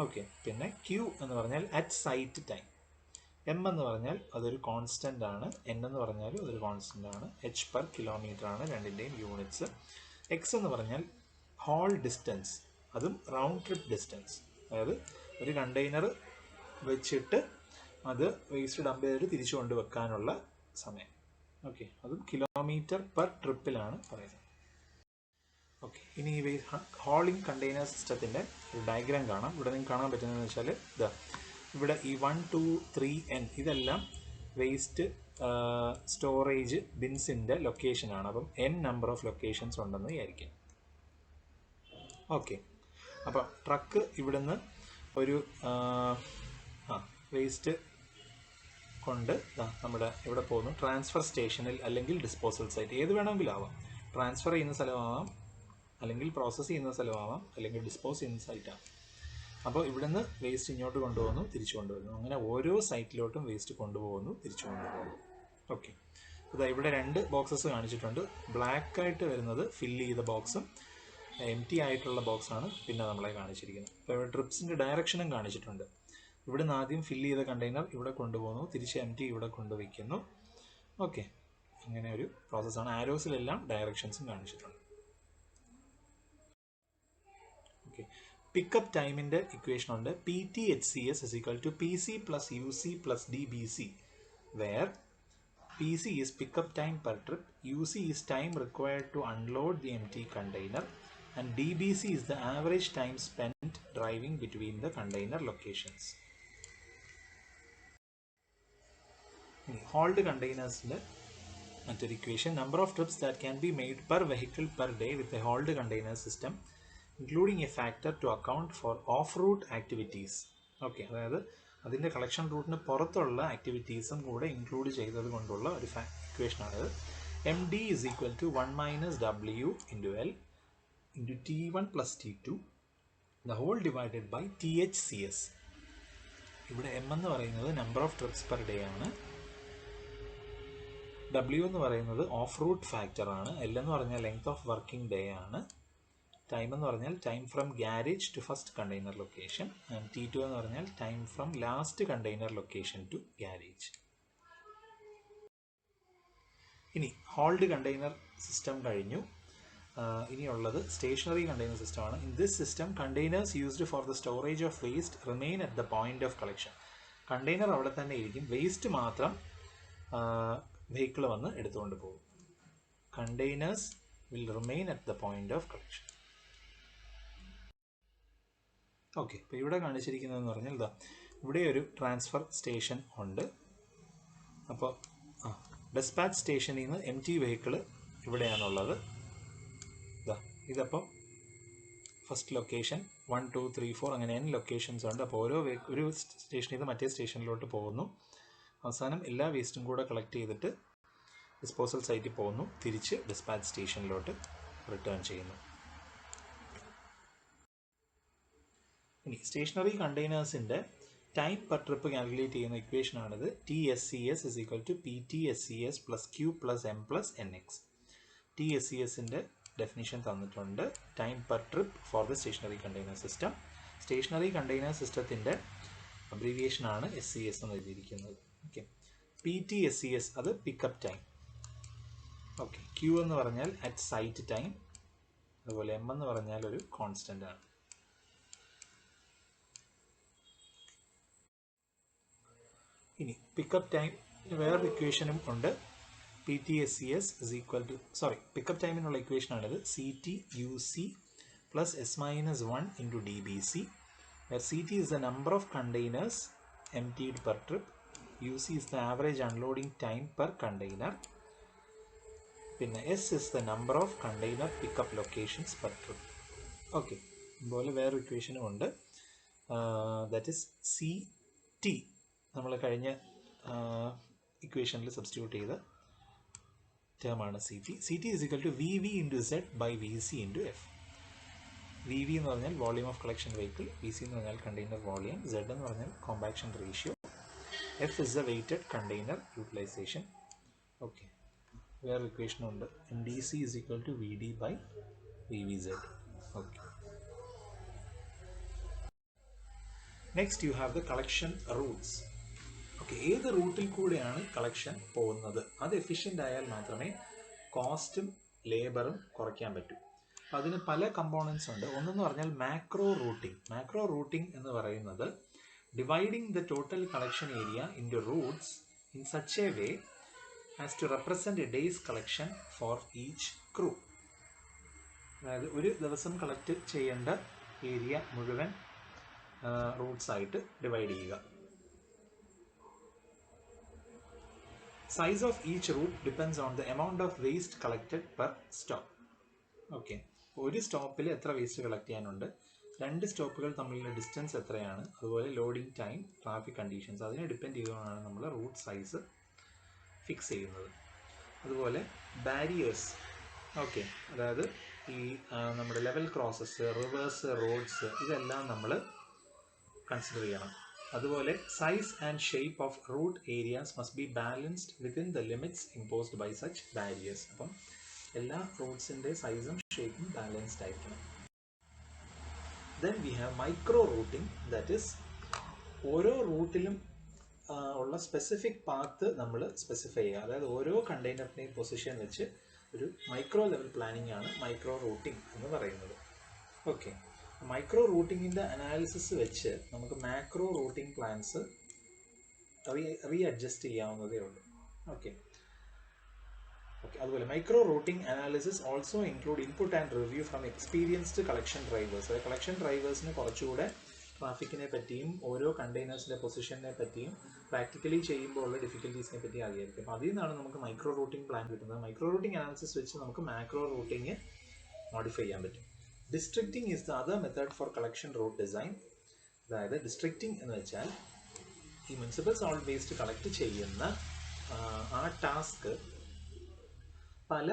Okay, പിന്നെ Q എന്ന് പറഞ്ഞാൽ അറ്റ് സൈറ്റ് ടൈം. M എന്ന് പറഞ്ഞാൽ അതൊരു കോൺസ്റ്റൻ്റ് ആണ്, N എന്ന് പറഞ്ഞാൽ അതൊരു കോൺസ്റ്റൻ്റ് ആണ്, H പെർ കിലോമീറ്റർ ആണ് രണ്ടിൻ്റെയും യൂണിറ്റ്സ്. X എന്ന് പറഞ്ഞാൽ ഹോൾ ഡിസ്റ്റൻസ്, അതും റൗണ്ട് ട്രിപ്പ് ഡിസ്റ്റൻസ്, അതായത് ഒരു കണ്ടെയ്നർ വെച്ചിട്ട് അത് വേസ്റ്റ് ഡംപ് ചെയ്തിട്ട് തിരിച്ചു കൊണ്ടുവെക്കാനുള്ള സമയം. ഓക്കെ, അതും കിലോമീറ്റർ പെർ ട്രിപ്പിലാണ് പറയുന്നത്. ഓക്കെ, ഇനി ഈ ഹോളിംഗ് കണ്ടെയ്നർ സിസ്റ്റത്തിൻ്റെ ഒരു ഡയഗ്രാം കാണാം. ഇവിടെ നിങ്ങൾക്ക് കാണാൻ പറ്റുന്നതെന്ന് വെച്ചാൽ ഇവിടെ ഈ 1, 2, 3, N ഇതെല്ലാം വേസ്റ്റ് സ്റ്റോറേജ് ബിൻസിൻ്റെ ലൊക്കേഷനാണ്. അപ്പം N നമ്പർ ഓഫ് ലൊക്കേഷൻസ് ഉണ്ടെന്ന് വിചാരിക്കാം. ഓക്കെ, അപ്പോൾ ട്രക്ക് ഇവിടുന്ന് ഒരു വേസ്റ്റ് കൊണ്ട് നമ്മുടെ ഇവിടെ പോകുന്നു ട്രാൻസ്ഫർ സ്റ്റേഷനിൽ അല്ലെങ്കിൽ ഡിസ്പോസൽ സൈറ്റ്, ഏത് വേണമെങ്കിലും ആവാം. ട്രാൻസ്ഫർ ചെയ്യുന്ന സ്ഥലമാവാം, അല്ലെങ്കിൽ പ്രോസസ്സ് ചെയ്യുന്ന സ്ഥലമാവാം, അല്ലെങ്കിൽ ഡിസ്പോസ് ചെയ്യുന്ന സൈറ്റാണ്. അപ്പോൾ ഇവിടുന്ന് വേസ്റ്റ് ഇങ്ങോട്ട് കൊണ്ടുപോകുന്നു, തിരിച്ചു കൊണ്ടുവരുന്നു. അങ്ങനെ ഓരോ സൈറ്റിലോട്ടും വേസ്റ്റ് കൊണ്ടുപോകുന്നു, തിരിച്ചു കൊണ്ടുപോകുന്നു. ഓക്കെ, ഇതാ ഇവിടെ 2 ബോക്സസ് കാണിച്ചിട്ടുണ്ട്. ബ്ലാക്ക് ആയിട്ട് വരുന്നത് ഫില്ല് ചെയ്ത ബോക്സും എം ടി ആയിട്ടുള്ള ബോക്സാണ് പിന്നെ നമ്മളെ കാണിച്ചിരിക്കുന്നത്. അപ്പോൾ ഇവിടെ ട്രിപ്സിൻ്റെ ഡയറക്ഷനും കാണിച്ചിട്ടുണ്ട്. ഇവിടുന്ന് ആദ്യം ഫില്ല് ചെയ്ത കണ്ടെയ്നർ ഇവിടെ കൊണ്ടുപോകുന്നു, തിരിച്ച് എം ടി ഇവിടെ കൊണ്ടുവയ്ക്കുന്നു. ഓക്കെ, അങ്ങനെ ഒരു പ്രോസസ്സാണ്. ആരോസിലെല്ലാം ഡയറക്ഷൻസും കാണിച്ചിട്ടുണ്ട്. ഓക്കെ, പിക്കപ്പ് ടൈമിൻ്റെ ഇക്വേഷൻ ഉണ്ട്. PTHCS is equal to PC plus UC plus DBC, where PC is pickup time per trip, UC is time required to unload the empty container, and DBC is the average time spent driving between the container locations. Hauled containers method equation, number of trips that can be made per vehicle per day with a hauled container system, including a factor to account for off-route activities. Okay, അതായത് അതിൻ്റെ collection റൂട്ടിന് പുറത്തുള്ള ആക്ടിവിറ്റീസും കൂടെ include ചെയ്തത് കൊണ്ടുള്ള ഒരു ഇക്വേഷനാണിത്. MD is equal to 1 minus W into L into T1 plus T2 the whole divided by THCS. ഇവിടെ M എന്ന് പറയുന്നത് number of trips per day ആണ്, W എന്ന് പറയുന്നത് ഓഫ് റൂട്ട് ഫാക്ടർ ആണ്, L എന്ന് പറഞ്ഞാൽ ലെങ്ത് ഓഫ് വർക്കിംഗ് ഡേ ആണ്, ടൈം എന്ന് പറഞ്ഞാൽ time from garage to first container location, and T2 എന്ന് പറഞ്ഞാൽ time from last container location to garage. ഇനി ഹോൾഡ് കണ്ടെയ്നർ സിസ്റ്റം കഴിഞ്ഞു. ഇനിയുള്ളത് സ്റ്റേഷനറി കണ്ടെയ്നർ സിസ്റ്റമാണ്. In this system containers used for the storage of waste remain at the point of collection. Container അവിടെ തന്നെ ഇരിക്കും, waste മാത്രം വെഹിക്കിൾ വന്ന് എടുത്തുകൊണ്ട് പോകും. Containers will remain at the point of collection. Okay, ഇപ്പോൾ ഇവിടെ കാണിച്ചിരിക്കുന്നതെന്ന് പറഞ്ഞാൽ ഇതാ ഇവിടെ ഒരു ട്രാൻസ്ഫർ സ്റ്റേഷൻ ഉണ്ട്. അപ്പോൾ ഡെസ്പാച്ച് സ്റ്റേഷനിൽ നിന്ന് എം ടി വെഹിക്കിൾ ഇവിടെയാണുള്ളത്. ഇതപ്പോൾ ഫസ്റ്റ് ലൊക്കേഷൻ 1, 2, 3, 4 അങ്ങനെ N ലൊക്കേഷൻസ് ഉണ്ട്. അപ്പോൾ ഒരു സ്റ്റേഷനിൽ നിന്ന് മറ്റേ സ്റ്റേഷനിലോട്ട് പോകുന്നു. അവസാനം എല്ലാ വേസ്റ്റും കൂടെ കളക്ട് ചെയ്തിട്ട് ഡിസ്പോസൽ സൈറ്റിൽ പോകുന്നു, തിരിച്ച് ഡിസ്പാച്ച് സ്റ്റേഷനിലോട്ട് റിട്ടേൺ ചെയ്യുന്നു. ഇനി സ്റ്റേഷനറി കണ്ടെയ്നേഴ്സിൻ്റെ ടൈം പെർ ട്രിപ്പ് കാൽക്കുലേറ്റ് ചെയ്യുന്ന ഇക്വേഷനാണിത്. TSCS is equal to PTSCS plus Q plus M plus NX. TSCSൻ്റെ ഡെഫിനിഷൻ തന്നിട്ടുണ്ട്. Time per trip for the stationary container system. Stationary container സിസ്റ്റത്തിൻ്റെ അബ്രീവിയേഷനാണ് SCS എന്ന് എഴുതിയിരിക്കുന്നത്. ഓക്കെ, PTSCS അത് പിക്കപ്പ് ടൈം. ഓക്കെ, Q എന്ന് പറഞ്ഞാൽ അറ്റ് സൈറ്റ് ടൈം, അതുപോലെ M എന്ന് പറഞ്ഞാൽ ഒരു കോൺസ്റ്റൻ്റ് ആണ്. ഇനി പിക്കപ്പ് ടൈം വേറൊരു ഇക്വേഷനും ഉണ്ട്. PTSCS is equal to pickup ടൈമിനുള്ള ഇക്വേഷനാണിത്. CTUC plus S minus 1 into DBC, where CT is the number of containers emptied per trip, UC is the average unloading time per container, പിന്നെ S is the number of container pickup locations per trip. Okay, അതുപോലെ വേറൊരു ഇക്വേഷനും ഉണ്ട്. That is CT. നമ്മൾ കഴിഞ്ഞ ഇക്വേഷനിൽ substitute ചെയ്ത ടേമാണ് CT. CT is equal to VV into Z by VC into F. VV എന്ന് പറഞ്ഞാൽ volume of collection vehicle, VC എന്ന് പറഞ്ഞാൽ കണ്ടെയ്നർ വോളിയം, Z എന്ന് പറഞ്ഞാൽ compaction ratio, F is the weighted container utilization. Okay, വേറെ equation ഉണ്ട്. MDC is equal to VD by VVZ. Okay, next you have the collection Roots. Okay, ഏത് റൂട്ടിൽ കൂടെയാണ് collection പോകുന്നത്, അത് എഫിഷ്യൻ്റ് ആയാൽ മാത്രമേ കോസ്റ്റും ലേബറും കുറയ്ക്കാൻ പറ്റൂ. അപ്പം അതിന് പല കമ്പോണൻസ് ഉണ്ട്. ഒന്നെന്ന് പറഞ്ഞാൽ മാക്രോ റൂട്ടിംഗ്. മാക്രോ റൂട്ടിംഗ് എന്ന് പറയുന്നത് dividing the total collection area into routes in such a way as to represent a day's collection for each crew. അതായത് ഒരു ദിവസം കളക്ട് ചെയ്യേണ്ട ഏരിയ മുഴുവൻ റൂട്ട്സ് ആയിട്ട് ഡിവൈഡ് ചെയ്യുക. Size of each route depends on the amount of waste collected per stop. Okay, ഒരു സ്റ്റോപ്പിൽ എത്ര വേസ്റ്റ് കളക്ട് ചെയ്യാനുണ്ട്, 2 സ്റ്റോപ്പുകൾ തമ്മിലുള്ള ഡിസ്റ്റൻസ് എത്രയാണ്, അതുപോലെ ലോഡിംഗ് ടൈം, ട്രാഫിക് കണ്ടീഷൻസ്, അതിനെ ഡിപ്പെൻഡ് ചെയ്തുകൊണ്ടാണ് നമ്മൾ റൂട്ട് സൈസ് ഫിക്സ് ചെയ്യുന്നത്. അതുപോലെ ബാരിയേഴ്സ്, ഓക്കെ, അതായത് ഈ നമ്മുടെ ലെവൽ ക്രോസസ്, റിവേഴ്സ്, റോഡ്സ്, ഇതെല്ലാം നമ്മൾ കൺസിഡർ ചെയ്യണം. അതുപോലെ size and shape of route areas must be balanced within the limits imposed by such barriers. അപ്പം എല്ലാ റൂട്ട്സിൻ്റെ സൈസും ഷേപ്പും ബാലൻസ്ഡ് ആയിരിക്കണം. Then we have micro routing, that is ഓരോ റൂട്ടിലും ഉള്ള സ്പെസിഫിക് പാത്ത് നമ്മൾ സ്പെസിഫൈ ചെയ്യുക. അതായത് ഓരോ കണ്ടെയ്നറിൻ്റെയും പൊസിഷൻ വെച്ച് ഒരു മൈക്രോ ലെവൽ പ്ലാനിംഗ് ആണ് മൈക്രോ റൂട്ടിംഗ് എന്ന് പറയുന്നത്. ഓക്കെ, മൈക്രോ റൂട്ടിങ്ങിൻ്റെ അനാലിസിസ് വെച്ച് നമുക്ക് macro routing plans readjust ചെയ്യാവുന്നതേ ഉള്ളൂ. ഓക്കെ, അതുപോലെ micro routing analysis also include input and review from experienced collection drivers. അതായത് കളക്ഷൻ ഡ്രൈവേഴ്സിന് കുറച്ചുകൂടെ ട്രാഫിക്കിനെ പറ്റിയും ഓരോ കണ്ടെയ്നേഴ്സിൻ്റെ പൊസിഷനെ പറ്റിയും പ്രാക്ടിക്കലി ചെയ്യുമ്പോൾ ഉള്ള ഡിഫിക്കൽട്ടീസിനെ പറ്റി അറിയായിരിക്കും. അപ്പോൾ അതിൽ നിന്നാണ് നമുക്ക് മൈക്രോ റൂട്ടിംഗ് പ്ലാൻ കിട്ടുന്നത്. മൈക്രോ റൂട്ടിംഗ് അനാലിസിസ് വെച്ച് നമുക്ക് മാക്രോ റൂട്ടിംഗ് മോഡിഫൈ ചെയ്യാൻ പറ്റും. Districting is the other method for collection route design. അതായത് ഡിസ്ട്രിക്റ്റിംഗ് എന്ന് വെച്ചാൽ ഈ മുനിസിപ്പൽ സോളിഡ് വേസ്റ്റ് കളക്ട് ചെയ്യുന്ന ആ ടാസ്ക് പല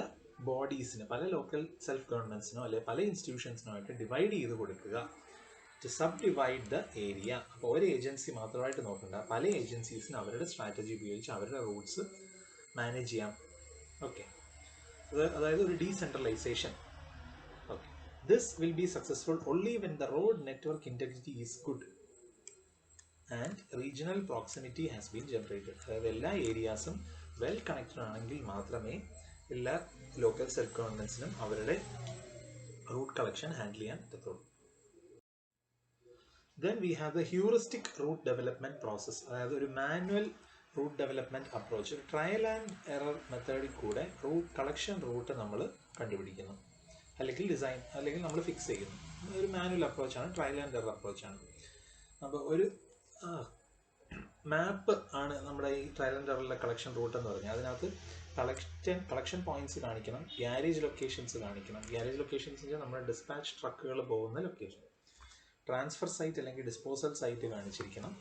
ബോഡീസിന്, പല ലോക്കൽ സെൽഫ് ഗവൺമെൻറ്റ്സിനോ അല്ലെങ്കിൽ പല ഇൻസ്റ്റിറ്റ്യൂഷൻസിനോ ആയിട്ട് ഡിവൈഡ് ചെയ്ത് കൊടുക്കുക, to subdivide the area. അപ്പോൾ ഒരു ഏജൻസി മാത്രമായിട്ട് നോക്കണ്ട, പല ഏജൻസീസിന് അവരുടെ സ്ട്രാറ്റജി ഉപയോഗിച്ച് അവരുടെ റൂട്ട്സ് മാനേജ് ചെയ്യാം. ഓക്കെ, അതായത് ഒരു decentralisation. Okay, this will be successful only when the road network integrity is good and regional proximity has been generated. അതായത് എല്ലാ ഏരിയാസും വെൽ കണക്റ്റഡ് ആണെങ്കിൽ മാത്രമേ എല്ലാ ലോക്കൽ സെൽഫ് ഗവൺമെൻറ്റ്സിനും അവരുടെ റൂട്ട് കളക്ഷൻ ഹാൻഡിൽ ചെയ്യാൻ പറ്റത്തുള്ളൂ. Then we have the heuristic route development process. അതായത് ഒരു മാനുവൽ റൂട്ട് ഡെവലപ്മെൻറ്റ് അപ്രോച്ച്, ഒരു ട്രയൽ ആൻഡ് എറർ മെത്തേഡിൽ കൂടെ റൂട്ട് കളക്ഷൻ റൂട്ട് നമ്മൾ കണ്ടുപിടിക്കുന്നു, അല്ലെങ്കിൽ നമ്മൾ ഫിക്സ് ചെയ്യുന്നു. ഒരു മാനുവൽ അപ്രോച്ചാണ്, ട്രയൽ ആൻഡ് എറർ അപ്രോച്ചാണ്. അപ്പോൾ ഒരു മാപ്പ് ആണ് നമ്മുടെ ഈ ട്രയൽ ആൻഡ് എററിലെ കളക്ഷൻ റൂട്ട് എന്ന് പറഞ്ഞാൽ. അതിനകത്ത് കളക്ഷൻ പോയിന്റ്സ് കാണിക്കണം, ഗ്യാരേജ് ലൊക്കേഷൻസ് കാണിക്കണം. ഗ്യാരേജ് ലൊക്കേഷൻസ് വെച്ചാൽ നമ്മുടെ ഡിസ്പാച്ച് ട്രക്കുകൾ പോകുന്ന ലൊക്കേഷൻ, ട്രാൻസ്ഫർ സൈറ്റ് അല്ലെങ്കിൽ ഡിസ്പോസൽ സൈറ്റ് കാണിച്ചിരിക്കണം.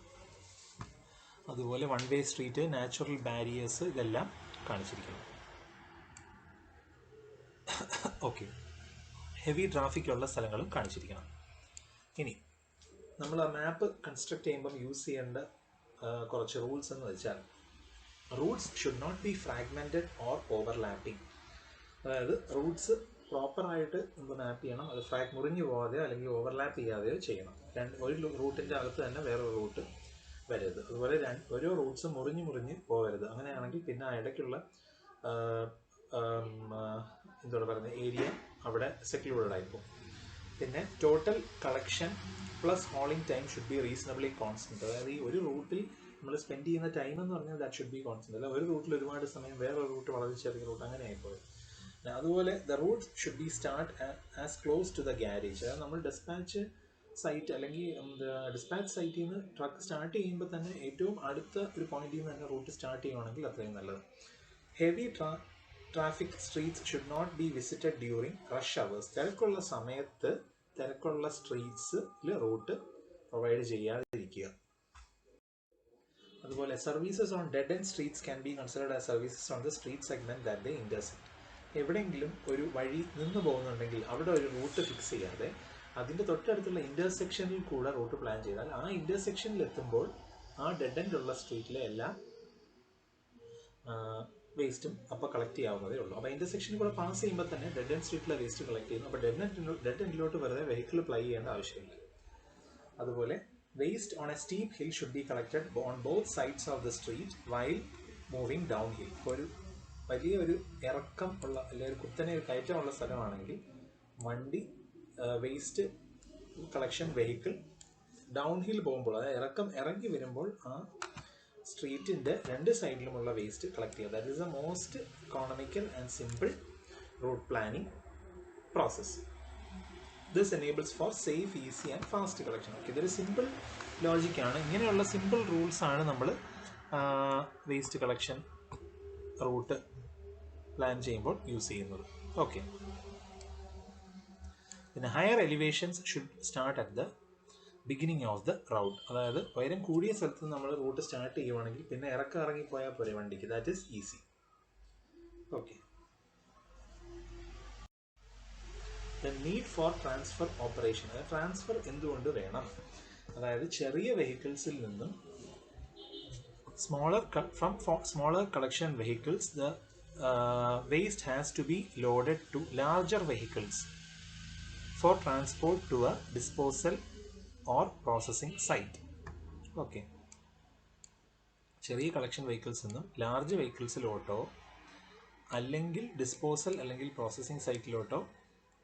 അതുപോലെ one way street, natural barriers, ഇതെല്ലാം കാണിച്ചിരിക്കണം. ഓക്കെ, ഹെവി ട്രാഫിക് ഉള്ള സ്ഥലങ്ങളും കാണിച്ചിരിക്കണം. ഇനി നമ്മൾ ആ മാപ്പ് കൺസ്ട്രക്ട് ചെയ്യുമ്പം യൂസ് ചെയ്യേണ്ട കുറച്ച് റൂൾസ് എന്ന് വെച്ചാൽ, routes should not be fragmented or overlapping. അതായത് റൂട്ട്സ് പ്രോപ്പറായിട്ട് നമ്മൾ മാപ്പ് ചെയ്യണം, അത് മുറിഞ്ഞു പോകാതെയോ അല്ലെങ്കിൽ ഓവർലാപ്പ് ചെയ്യാതെയോ ചെയ്യണം. ഒരു റൂട്ടിൻ്റെ അകത്ത് തന്നെ വേറൊരു റൂട്ട് വരരുത്. അതുപോലെ ഓരോ റൂട്ട്സും മുറിഞ്ഞ് പോകരുത്. അങ്ങനെയാണെങ്കിൽ പിന്നെ ഇടയ്ക്കുള്ള എന്താ പറയുക ഏരിയ അവിടെ സെക്ലൂഡഡ് ആയിപ്പോൾ. പിന്നെ total collection plus hauling time should be reasonably constant. അതായത് ഈ ഒരു റൂട്ടിൽ നമ്മൾ സ്പെൻഡ് ചെയ്യുന്ന ടൈം എന്ന് പറഞ്ഞാൽ ദാറ്റ് ഷുഡ് ബി കോൺസ്റ്റൻറ്റ്. അല്ല ഒരു റൂട്ടിൽ ഒരുപാട് സമയം, വേറൊരു റൂട്ട് വളരെ ചെറിയ റൂട്ട്, അങ്ങനെ ആയിപ്പോയി. അതുപോലെ the route should be start as close to the garage. അതായത് നമ്മൾ ഡിസ്പാച്ച് സൈറ്റ് അല്ലെങ്കിൽ ഡിസ്പാച്ച് സൈറ്റിൽ നിന്ന് ട്രക്ക് സ്റ്റാർട്ട് ചെയ്യുമ്പോൾ തന്നെ ഏറ്റവും അടുത്ത ഒരു പോയിന്റിൽ നിന്ന് തന്നെ റൂട്ട് സ്റ്റാർട്ട് ചെയ്യുകയാണെങ്കിൽ അത്രയും നല്ലത്. Heavy traffic streets should not be visited during rush hours. തിരക്കുള്ള സമയത്ത് തിരക്കുള്ള സ്ട്രീറ്റ്സിൽ റൂട്ട് പ്രൊവൈഡ് ചെയ്യാതിരിക്കുക. അതുപോലെ services on dead end streets can be considered as services on the street segment that they intersect. എവിടെയെങ്കിലും ഒരു വഴി നിന്ന് പോകുന്നുണ്ടെങ്കിൽ അവിടെ ഒരു റൂട്ട് ഫിക്സ് ചെയ്യാതെ അതിൻ്റെ തൊട്ടടുത്തുള്ള ഇൻ്റർസെക്ഷനിൽ കൂടെ റൂട്ട് പ്ലാൻ ചെയ്താൽ ആ ഇൻ്റർസെക്ഷനിൽ എത്തുമ്പോൾ ആ ഡെഡ് എൻഡ് ഉള്ള സ്ട്രീറ്റിലെ എല്ലാ വേസ്റ്റും അപ്പോൾ കളക്ട് ചെയ്യാവുന്നതേ ഉള്ളൂ. അപ്പോൾ ഇൻ്റർസെക്ഷനിൽ കൂടെ പാസ് ചെയ്യുമ്പോൾ തന്നെ ഡെഡ് എൻഡ് സ്ട്രീറ്റിലെ വേസ്റ്റ് കളക്ട് ചെയ്യുന്നു. അപ്പോൾ ഡെഡ് എൻഡിലോട്ട് വെറുതെ വെഹിക്കിൾ പ്ലൈ ചെയ്യേണ്ട ആവശ്യമില്ല. അതുപോലെ waste on A steep hill should be collected on both sides of the street while moving down hill. ഇപ്പോൾ ഒരു വലിയൊരു ഇറക്കം ഉള്ള അല്ലെങ്കിൽ ഒരു കുത്തനെ ഒരു കയറ്റമുള്ള സ്ഥലമാണെങ്കിൽ വണ്ടി waste collection vehicle down hill പോകുമ്പോൾ, അതായത് ഇറങ്ങി വരുമ്പോൾ ആ സ്ട്രീറ്റിൻ്റെ രണ്ട് സൈഡിലുമുള്ള വേസ്റ്റ് കളക്ട് ചെയ്യുക. That is the most economical and simple route planning process. This enables for safe, easy and fast collection. Okay, ഇതൊരു സിമ്പിൾ ലോജിക്കാണ്. ഇങ്ങനെയുള്ള സിമ്പിൾ റൂൾസാണ് നമ്മൾ വേസ്റ്റ് കളക്ഷൻ റൂട്ട് പ്ലാൻ ചെയ്യുമ്പോൾ യൂസ് ചെയ്യുന്നത്. ഓക്കെ, പിന്നെ higher elevations should start at the beginning of the route. അതായത് ഉയരം കൂടിയ സ്ഥലത്ത് നമ്മൾ റൂട്ട് സ്റ്റാർട്ട് ചെയ്യുവാണെങ്കിൽ പിന്നെ ഇറങ്ങിപ്പോയാൽ പോരെ വണ്ടിക്ക്. That is easy. Okay. The need for transfer operation. Transfer എന്തുകൊണ്ട് വേണം? അതായത് ചെറിയ വെഹിക്കിൾസിൽ നിന്നും smaller collection vehicles, the waste has to be loaded to larger vehicles for transport to a disposal or processing site. Okay. ചെറിയ collection vehicles നിന്നും large വെഹിക്കിൾസിലോട്ടോ അല്ലെങ്കിൽ disposal അല്ലെങ്കിൽ processing സൈറ്റിലോട്ടോ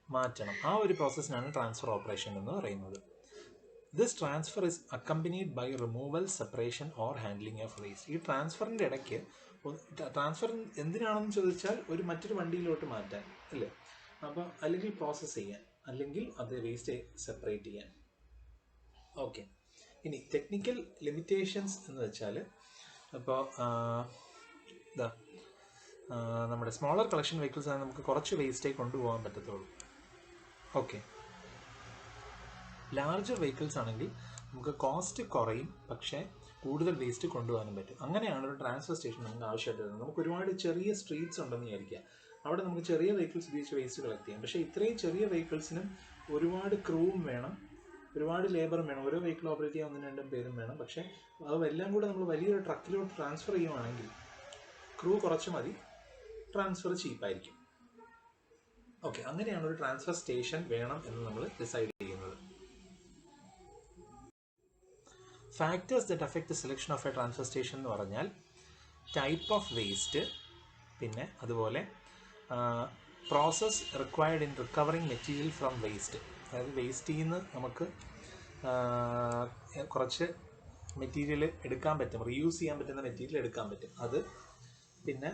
മാറ്റണം. ആ ഒരു പ്രോസസ്സിനാണ് ട്രാൻസ്ഫർ ഓപ്പറേഷൻ എന്ന് പറയുന്നത്. This transfer is accompanied by removal, separation or handling of waste. ഈ ട്രാൻസ്ഫറിൻ്റെ ഇടയ്ക്ക് ട്രാൻസ്ഫർ എന്തിനാണെന്ന് ചോദിച്ചാൽ ഒരു മറ്റൊരു വണ്ടിയിലോട്ട് മാറ്റാൻ അല്ലേ, അപ്പോൾ അല്ലെങ്കിൽ പ്രോസസ്സ് ചെയ്യാൻ, അല്ലെങ്കിൽ അത് വേസ്റ്റ് സെപ്പറേറ്റ് ചെയ്യാൻ. ഓക്കെ. ഇനി ടെക്നിക്കൽ ലിമിറ്റേഷൻസ് എന്ന് വെച്ചാൽ ഇപ്പോൾ നമ്മുടെ സ്മോളർ കളക്ഷൻ വെഹിക്കിൾസ് ആണ് നമുക്ക് കുറച്ച് വേസ്റ്റേ കൊണ്ടുപോകാൻ പറ്റത്തുള്ളൂ. ഓക്കെ. ലാർജർ വെഹിക്കിൾസ് ആണെങ്കിൽ നമുക്ക് കോസ്റ്റ് കുറയും, പക്ഷേ കൂടുതൽ വേസ്റ്റ് കൊണ്ടുപോകാനും പറ്റും. അങ്ങനെയാണ് ഒരു ട്രാൻസ്ഫർ സ്റ്റേഷൻ നമുക്ക് ആവശ്യമായിട്ട് വരുന്നത്. നമുക്ക് ഒരുപാട് ചെറിയ സ്ട്രീറ്റ്സ് ഉണ്ടെന്ന് വിചാരിക്കുക, അവിടെ നമുക്ക് ചെറിയ വെഹിക്കിൾസ് ഉപയോഗിച്ച് വേസ്റ്റ് കളക്ട് ചെയ്യാം. പക്ഷേ ഇത്രയും ചെറിയ വെഹിക്കിൾസിനും ഒരുപാട് ക്രൂവും വേണം, ഒരുപാട് ലേബറും വേണം, ഓരോ വെഹിക്കിൾ ഓപ്പറേറ്റ് ചെയ്യാൻ 1-2 പേരും വേണം. പക്ഷേ അതെല്ലാം കൂടെ നമ്മൾ വലിയൊരു ട്രക്കിലോട്ട് ട്രാൻസ്ഫർ ചെയ്യുവാണെങ്കിൽ ക്രൂ കുറച്ച് മതി, ട്രാൻസ്ഫർ ചീപ്പായിരിക്കും. ഓക്കെ. അങ്ങനെയാണ് ഒരു ട്രാൻസ്ഫർ സ്റ്റേഷൻ വേണം എന്ന് നമ്മൾ ഡിസൈഡ് ചെയ്യുന്നത്. Factors that affect the selection of A transfer station എന്ന് പറഞ്ഞാൽ ടൈപ്പ് ഓഫ് വേസ്റ്റ്, പിന്നെ അതുപോലെ process required in recovering material from waste. അതായത് വേസ്റ്റിൽ നിന്ന് നമുക്ക് കുറച്ച് മെറ്റീരിയൽ എടുക്കാൻ പറ്റും, റീയൂസ് ചെയ്യാൻ പറ്റുന്ന മെറ്റീരിയൽ എടുക്കാൻ പറ്റും. അത് പിന്നെ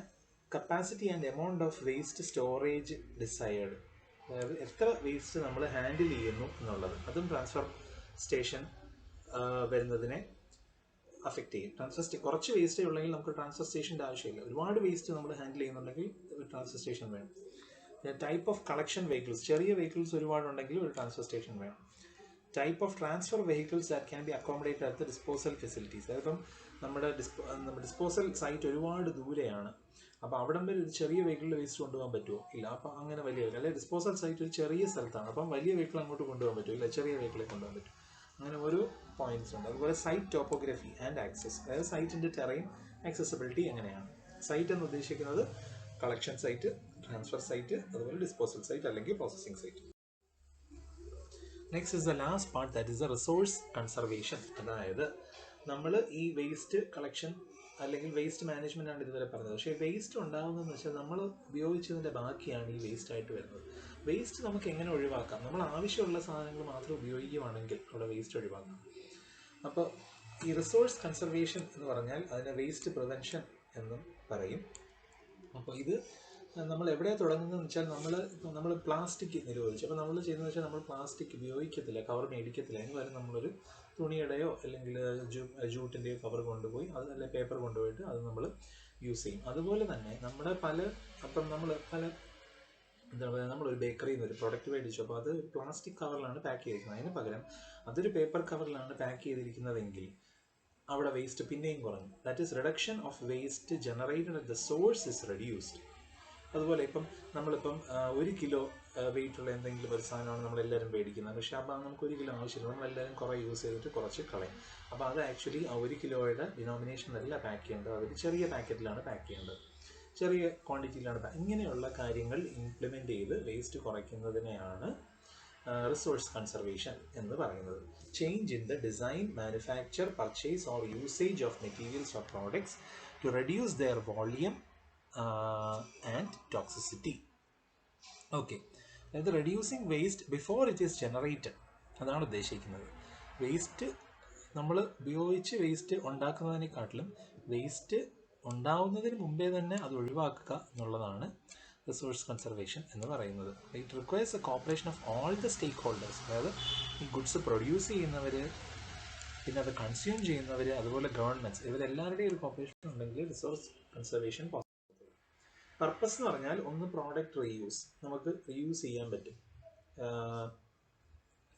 capacity and amount of waste storage decide. അതായത് എത്ര വേസ്റ്റ് നമ്മൾ ഹാൻഡിൽ ചെയ്യുന്നു എന്നുള്ളത്, അതും ട്രാൻസ്ഫർ സ്റ്റേഷൻ വരുന്നതിനെ അഫക്റ്റ് ചെയ്യും. കുറച്ച് വേസ്റ്റേ ഉള്ളെങ്കിൽ നമുക്ക് ട്രാൻസ്ഫർ സ്റ്റേഷൻ്റെ ആവശ്യമില്ല. ഒരുപാട് വേസ്റ്റ് നമ്മൾ ഹാൻഡിൽ ചെയ്യുന്നുണ്ടെങ്കിൽ ഒരു ട്രാൻസ്ഫർ സ്റ്റേഷൻ വേണം. ടൈപ്പ് ഓഫ് കളക്ഷൻ വെഹിക്കിൾസ്, ചെറിയ വെഹിക്കിൾസ് ഒരുപാടുണ്ടെങ്കിൽ ഒരു ട്രാൻസ്ഫർ സ്റ്റേഷൻ വേണം. Type of transfer vehicles that can be accommodated at the disposal facilities. അതിപ്പം നമ്മുടെ ഡിസ്പോസൽ സൈറ്റ് ഒരുപാട് ദൂരെയാണ്, അപ്പോൾ അവിടം വരെ ഒരു ചെറിയ വെഹിക്കിളിൽ വേസ്റ്റ് കൊണ്ടുപോകാൻ പറ്റുമോ? ഇല്ല. അപ്പോൾ അങ്ങനെ വലിയ വെഹിക്കിൾ, അല്ലെങ്കിൽ ഡിസ്പോസൽ സൈറ്റ് ഒരു ചെറിയ സ്ഥലത്താണ്, അപ്പം വലിയ വെഹിക്കിൾ അങ്ങോട്ട് കൊണ്ടുപോകാൻ പറ്റുമോ? ഇല്ല, ചെറിയ വെഹിക്കിളെ കൊണ്ടുപോകാൻ പറ്റും. അങ്ങനെ ഓരോ പോയിന്റ്സ് ഉണ്ട്. അതുപോലെ സൈറ്റ് ടോപ്പോഗ്രഫി ആൻഡ് ആക്സസ്, അതായത് സൈറ്റിൻ്റെ ടെറൈൻ ആക്സസിബിലിറ്റി എങ്ങനെയാണ്. സൈറ്റ് എന്ന് ഉദ്ദേശിക്കുന്നത് കളക്ഷൻ സൈറ്റ്, ട്രാൻസ്ഫർ സൈറ്റ്, അതുപോലെ ഡിസ്പോസൽ സൈറ്റ് അല്ലെങ്കിൽ processing site. Next is the last part, that is the resource conservation. അതായത് നമ്മൾ ഈ വേസ്റ്റ് കളക്ഷൻ അല്ലെങ്കിൽ വേസ്റ്റ് മാനേജ്മെൻ്റ് ആണ് ഇതുവരെ പറഞ്ഞത്. പക്ഷേ വേസ്റ്റ് ഉണ്ടാകുന്നതെന്ന് വെച്ചാൽ നമ്മൾ ഉപയോഗിച്ചതിൻ്റെ ബാക്കിയാണ് ഈ വേസ്റ്റ് ആയിട്ട് വരുന്നത്. വേസ്റ്റ് നമുക്ക് എങ്ങനെ ഒഴിവാക്കാം? നമ്മൾ ആവശ്യമുള്ള സാധനങ്ങൾ മാത്രം ഉപയോഗിക്കുകയാണെങ്കിൽ അവിടെ വേസ്റ്റ് ഒഴിവാക്കാം. അപ്പോൾ ഈ റിസോഴ്സ് കൺസർവേഷൻ എന്ന് പറഞ്ഞാൽ അതിനെ വേസ്റ്റ് പ്രിവെൻഷൻ എന്നും പറയും. അപ്പോൾ ഇത് നമ്മൾ എവിടെയാണ് തുടങ്ങുന്നതെന്ന് വെച്ചാൽ നമ്മൾ പ്ലാസ്റ്റിക് നിരോധിച്ചു. അപ്പോൾ നമ്മൾ ചെയ്യുന്നതെന്ന് വെച്ചാൽ നമ്മൾ പ്ലാസ്റ്റിക് ഉപയോഗിക്കത്തില്ല, കവർ മേടിക്കത്തില്ല. അതിന് പകരം നമ്മളൊരു തുണിയുടെയോ അല്ലെങ്കിൽ ജൂട്ടിൻ്റെയോ കവർ കൊണ്ടുപോയി, അത് അല്ലെങ്കിൽ പേപ്പർ കൊണ്ടുപോയിട്ട് അത് നമ്മൾ യൂസ് ചെയ്യും. അതുപോലെ തന്നെ നമ്മുടെ എന്താ പറയുക, നമ്മളൊരു ബേക്കറിയിൽ നിന്ന് ഒരു പ്രൊഡക്റ്റ് മേടിച്ചു, അപ്പോൾ അത് പ്ലാസ്റ്റിക് കവറിലാണ് പാക്ക് ചെയ്തിരിക്കുന്നത്. അതിന് പകരം അതൊരു പേപ്പർ കവറിലാണ് പാക്ക് ചെയ്തിരിക്കുന്നതെങ്കിൽ അവിടെ വേസ്റ്റ് പിന്നെയും കുറഞ്ഞു. That is reduction of waste generated at the source is reduced. അതുപോലെ ഇപ്പം നമ്മളിപ്പം 1 കിലോ വെയിറ്റുള്ള എന്തെങ്കിലും ഒരു സാധനമാണ് നമ്മളെല്ലാവരും മേടിക്കുന്നത്. പക്ഷേ അപ്പോൾ നമുക്ക് 1 കിലോ ആവശ്യമില്ല, നമ്മളെല്ലാവരും കുറേ യൂസ് ചെയ്തിട്ട് കുറച്ച് കളയും. അപ്പോൾ അത് ആക്ച്വലി ആ 1 കിലോയുടെ ഡിനോമിനേഷനല്ല പാക്ക് ചെയ്യേണ്ടത്, അതൊരു ചെറിയ പാക്കറ്റിലാണ് പാക്ക് ചെയ്യേണ്ടത്, ചെറിയ ക്വാണ്ടിറ്റിയിലാണ്. ഇങ്ങനെയുള്ള കാര്യങ്ങൾ ഇംപ്ലിമെൻ്റ് ചെയ്ത് വേസ്റ്റ് കുറയ്ക്കുന്നതിനെയാണ് റിസോഴ്സ് കൺസർവേഷൻ എന്ന് പറയുന്നത്. Change in the design, manufacture, purchase or usage of materials or products to reduce their volume and toxicity. Okay. അതായത് reducing waste before it is generated, അതാണ് ഉദ്ദേശിക്കുന്നത്. വേസ്റ്റ് നമ്മൾ ഉപയോഗിച്ച് വേസ്റ്റ് ഉണ്ടാക്കുന്നതിനെക്കാട്ടിലും വേസ്റ്റ് ഉണ്ടാവുന്നതിന് മുമ്പേ തന്നെ അത് ഒഴിവാക്കുക എന്നുള്ളതാണ് റിസോഴ്സ് കൺസർവേഷൻ എന്ന് പറയുന്നത്. It requires a cooperation of all the stakeholders. അതായത് ഈ ഗുഡ്സ് പ്രൊഡ്യൂസ് ചെയ്യുന്നവർ, പിന്നെ അത് കൺസ്യൂം ചെയ്യുന്നവർ, അതുപോലെ ഗവൺമെൻറ്റ്സ്, ഇവരെല്ലാവരുടെയും ഒരു കോപ്പറേഷൻ ഉണ്ടെങ്കിൽ റിസോഴ്സ് കൺസർവേഷൻ പോസിബിൾ. പർപ്പസ് എന്ന് പറഞ്ഞാൽ ഒന്ന് പ്രോഡക്റ്റ് റീയൂസ്, നമുക്ക് റീയൂസ് ചെയ്യാൻ പറ്റും.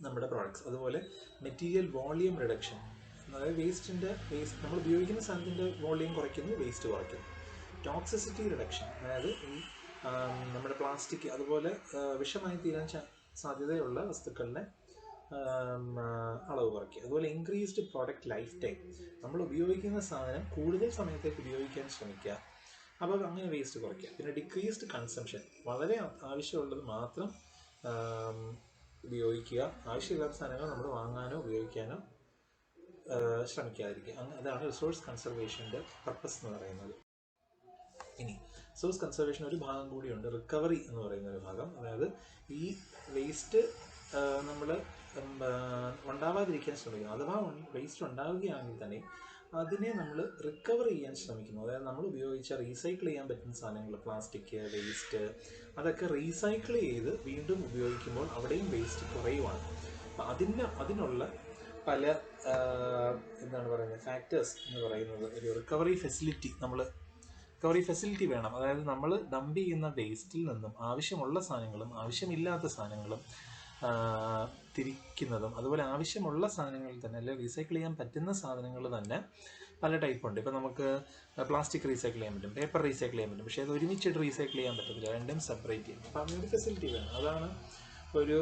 നമ്മുടെ പ്രോഡക്ട്സ്. അതുപോലെ മെറ്റീരിയൽ വോളിയം റിഡക്ഷൻ, അതായത് വേസ്റ്റ് നമ്മൾ ഉപയോഗിക്കുന്ന സാധനത്തിൻ്റെ വോളിയം കുറയ്ക്കുന്നു, വേസ്റ്റ് കുറയ്ക്കുന്നു. ടോക്സിസിറ്റി റിഡക്ഷൻ, അതായത് ഈ നമ്മുടെ പ്ലാസ്റ്റിക് അതുപോലെ വിഷമായി തീരാൻ സാധ്യതയുള്ള വസ്തുക്കളുടെ അളവ് കുറയ്ക്കുക. അതുപോലെ ഇൻക്രീസ്ഡ് പ്രോഡക്റ്റ് ലൈഫ് ടൈം, നമ്മൾ ഉപയോഗിക്കുന്ന സാധനം കൂടുതൽ സമയത്തേക്ക് ഉപയോഗിക്കാൻ ശ്രമിക്കുക, അപ്പോൾ അങ്ങനെ വേസ്റ്റ് കുറയ്ക്കുക. പിന്നെ ഡിക്രീസ്ഡ് കൺസംഷൻ, വളരെ ആവശ്യമുള്ളത് മാത്രം ഉപയോഗിക്കുക, ആവശ്യമില്ലാത്ത സാധനങ്ങൾ നമ്മൾ വാങ്ങാനോ ഉപയോഗിക്കാനോ ശ്രമിക്കാതിരിക്കുക. അതാണ് റിസോഴ്സ് കൺസർവേഷൻ്റെ പർപ്പസ് എന്ന് പറയുന്നത്. ഇനി റിസോഴ്സ് കൺസർവേഷൻ ഒരു ഭാഗം കൂടിയുണ്ട്, റിക്കവറി എന്ന് പറയുന്ന ഒരു ഭാഗം. അതായത് ഈ വേസ്റ്റ് നമ്മൾ ഉണ്ടാവാതിരിക്കാൻ ശ്രമിക്കുന്നു. അഥവാ വേസ്റ്റ് ഉണ്ടാവുകയാണെങ്കിൽ തന്നെ അതിനെ നമ്മൾ റിക്കവർ ചെയ്യാൻ ശ്രമിക്കുന്നു. അതായത് നമ്മൾ ഉപയോഗിച്ച റീസൈക്കിൾ ചെയ്യാൻ പറ്റുന്ന സാധനങ്ങൾ, പ്ലാസ്റ്റിക് വേസ്റ്റ്, അതൊക്കെ റീസൈക്കിൾ ചെയ്ത് വീണ്ടും ഉപയോഗിക്കുമ്പോൾ അവിടെയും വേസ്റ്റ് കുറയുവാണ്. അപ്പം അതിനുള്ള പല എന്താണ് പറയുന്നത് ഫാക്ടേഴ്സ് എന്ന് പറയുന്നത്, ഒരു റിക്കവറി ഫെസിലിറ്റി വേണം. അതായത് നമ്മൾ ഡംപ് ചെയ്യുന്ന വേസ്റ്റിൽ നിന്നും ആവശ്യമുള്ള സാധനങ്ങളും ആവശ്യമില്ലാത്ത സാധനങ്ങളും തിരിക്കുന്നതും, അതുപോലെ ആവശ്യമുള്ള സാധനങ്ങളിൽ തന്നെ, അല്ലെങ്കിൽ റീസൈക്കിൾ ചെയ്യാൻ പറ്റുന്ന സാധനങ്ങൾ തന്നെ പല ടൈപ്പുണ്ട്. ഇപ്പം നമുക്ക് പ്ലാസ്റ്റിക് റീസൈക്കിൾ ചെയ്യാൻ പറ്റും, പേപ്പർ റീസൈക്കിൾ ചെയ്യാൻ പറ്റും, പക്ഷേ അത് ഒരുമിച്ചിട്ട് റീസൈക്കിൾ ചെയ്യാൻ പറ്റത്തില്ല, രണ്ടും സെപ്പറേറ്റ് ചെയ്യും. അപ്പം അങ്ങനൊരു ഫെസിലിറ്റി വേണം. അതാണ് ഒരു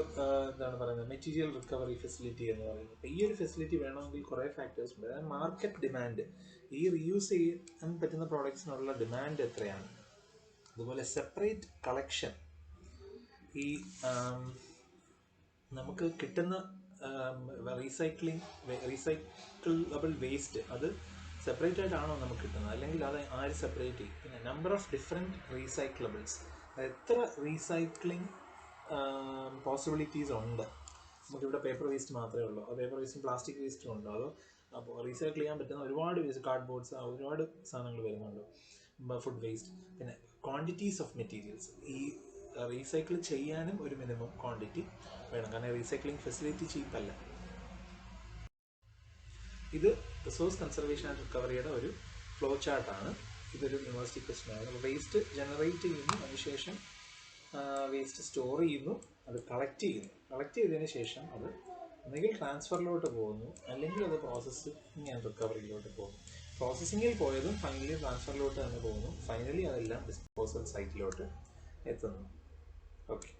എന്താണ് പറയുന്നത് മെറ്റീരിയൽ റിക്കവറി ഫെസിലിറ്റി എന്ന് പറയുന്നത്. അപ്പോൾ ഈ ഒരു ഫെസിലിറ്റി വേണമെങ്കിൽ കുറേ ഫാക്ടേഴ്സ് ഉണ്ട്. അതായത് മാർക്കറ്റ് ഡിമാൻഡ്, ഈ റീയൂസ് ചെയ്യാൻ പറ്റുന്ന പ്രോഡക്ട്സിനുള്ള ഡിമാൻഡ് എത്രയാണ്, അതുപോലെ സെപ്പറേറ്റ് കളക്ഷൻ, ഈ നമുക്ക് കിട്ടുന്ന റീസൈക്കിളബിൾ വേസ്റ്റ് അത് സെപ്പറേറ്റ് ആയിട്ടാണോ നമുക്ക് കിട്ടുന്നത്, അല്ലെങ്കിൽ അത് ആര് സെപ്പറേറ്റ് ചെയ്യും. പിന്നെ നമ്പർ ഓഫ് ഡിഫറെൻറ്റ് റീസൈക്കിളബിൾസ്, എത്ര റീസൈക്ലിംഗ് പോസിബിലിറ്റീസ് ഉണ്ട്. നമുക്കിവിടെ പേപ്പർ വേസ്റ്റ് മാത്രമേ ഉള്ളൂ, അത് പേപ്പർ വേസ്റ്റും പ്ലാസ്റ്റിക് വേസ്റ്റും ഉണ്ടോ, അതോ അപ്പോൾ റീസൈക്കിൾ ചെയ്യാൻ പറ്റുന്ന ഒരുപാട് വേസ്റ്റ്, കാർഡ്ബോർഡ്സ്, ഒരുപാട് സാധനങ്ങൾ വരുന്നുണ്ട്, ഫുഡ് വേസ്റ്റ്. പിന്നെ ക്വാണ്ടിറ്റീസ് ഓഫ് മെറ്റീരിയൽസ്, ഈ റീസൈക്കിൾ ചെയ്യാനും ഒരു മിനിമം ക്വാണ്ടിറ്റി വേണം, കാരണം റീസൈക്ലിംഗ് ഫെസിലിറ്റി ചീപ്പല്ല. ഇത് റിസോഴ്സ് കൺസർവേഷൻ ആൻഡ് റിക്കവറിയുടെ ഒരു ഫ്ലോ ചാർട്ടാണ്. ഇതൊരു യൂണിവേഴ്സിറ്റി ക്വസ്റ്റ്യനാണ്. നമ്മൾ വേസ്റ്റ് ജനറേറ്റ് ചെയ്യുന്നു, അതിനുശേഷം വേസ്റ്റ് സ്റ്റോർ ചെയ്യുന്നു, അത് കളക്ട് ചെയ്തതിന് ശേഷം അത് ഒന്നുകിൽ ട്രാൻസ്ഫറിലോട്ട് പോകുന്നു, അല്ലെങ്കിൽ അത് പ്രോസസ്സിങ് ആൻഡ് റിക്കവറിയിലോട്ട് പോകുന്നു. പ്രോസസ്സിങ്ങിൽ പോയതും ഫൈനലി ട്രാൻസ്ഫറിലോട്ട് തന്നെ പോകുന്നു, ഫൈനലി അതെല്ലാം ഡിസ്പോസൽ സൈറ്റിലോട്ട് എത്തുന്നു. ഓക്കെ.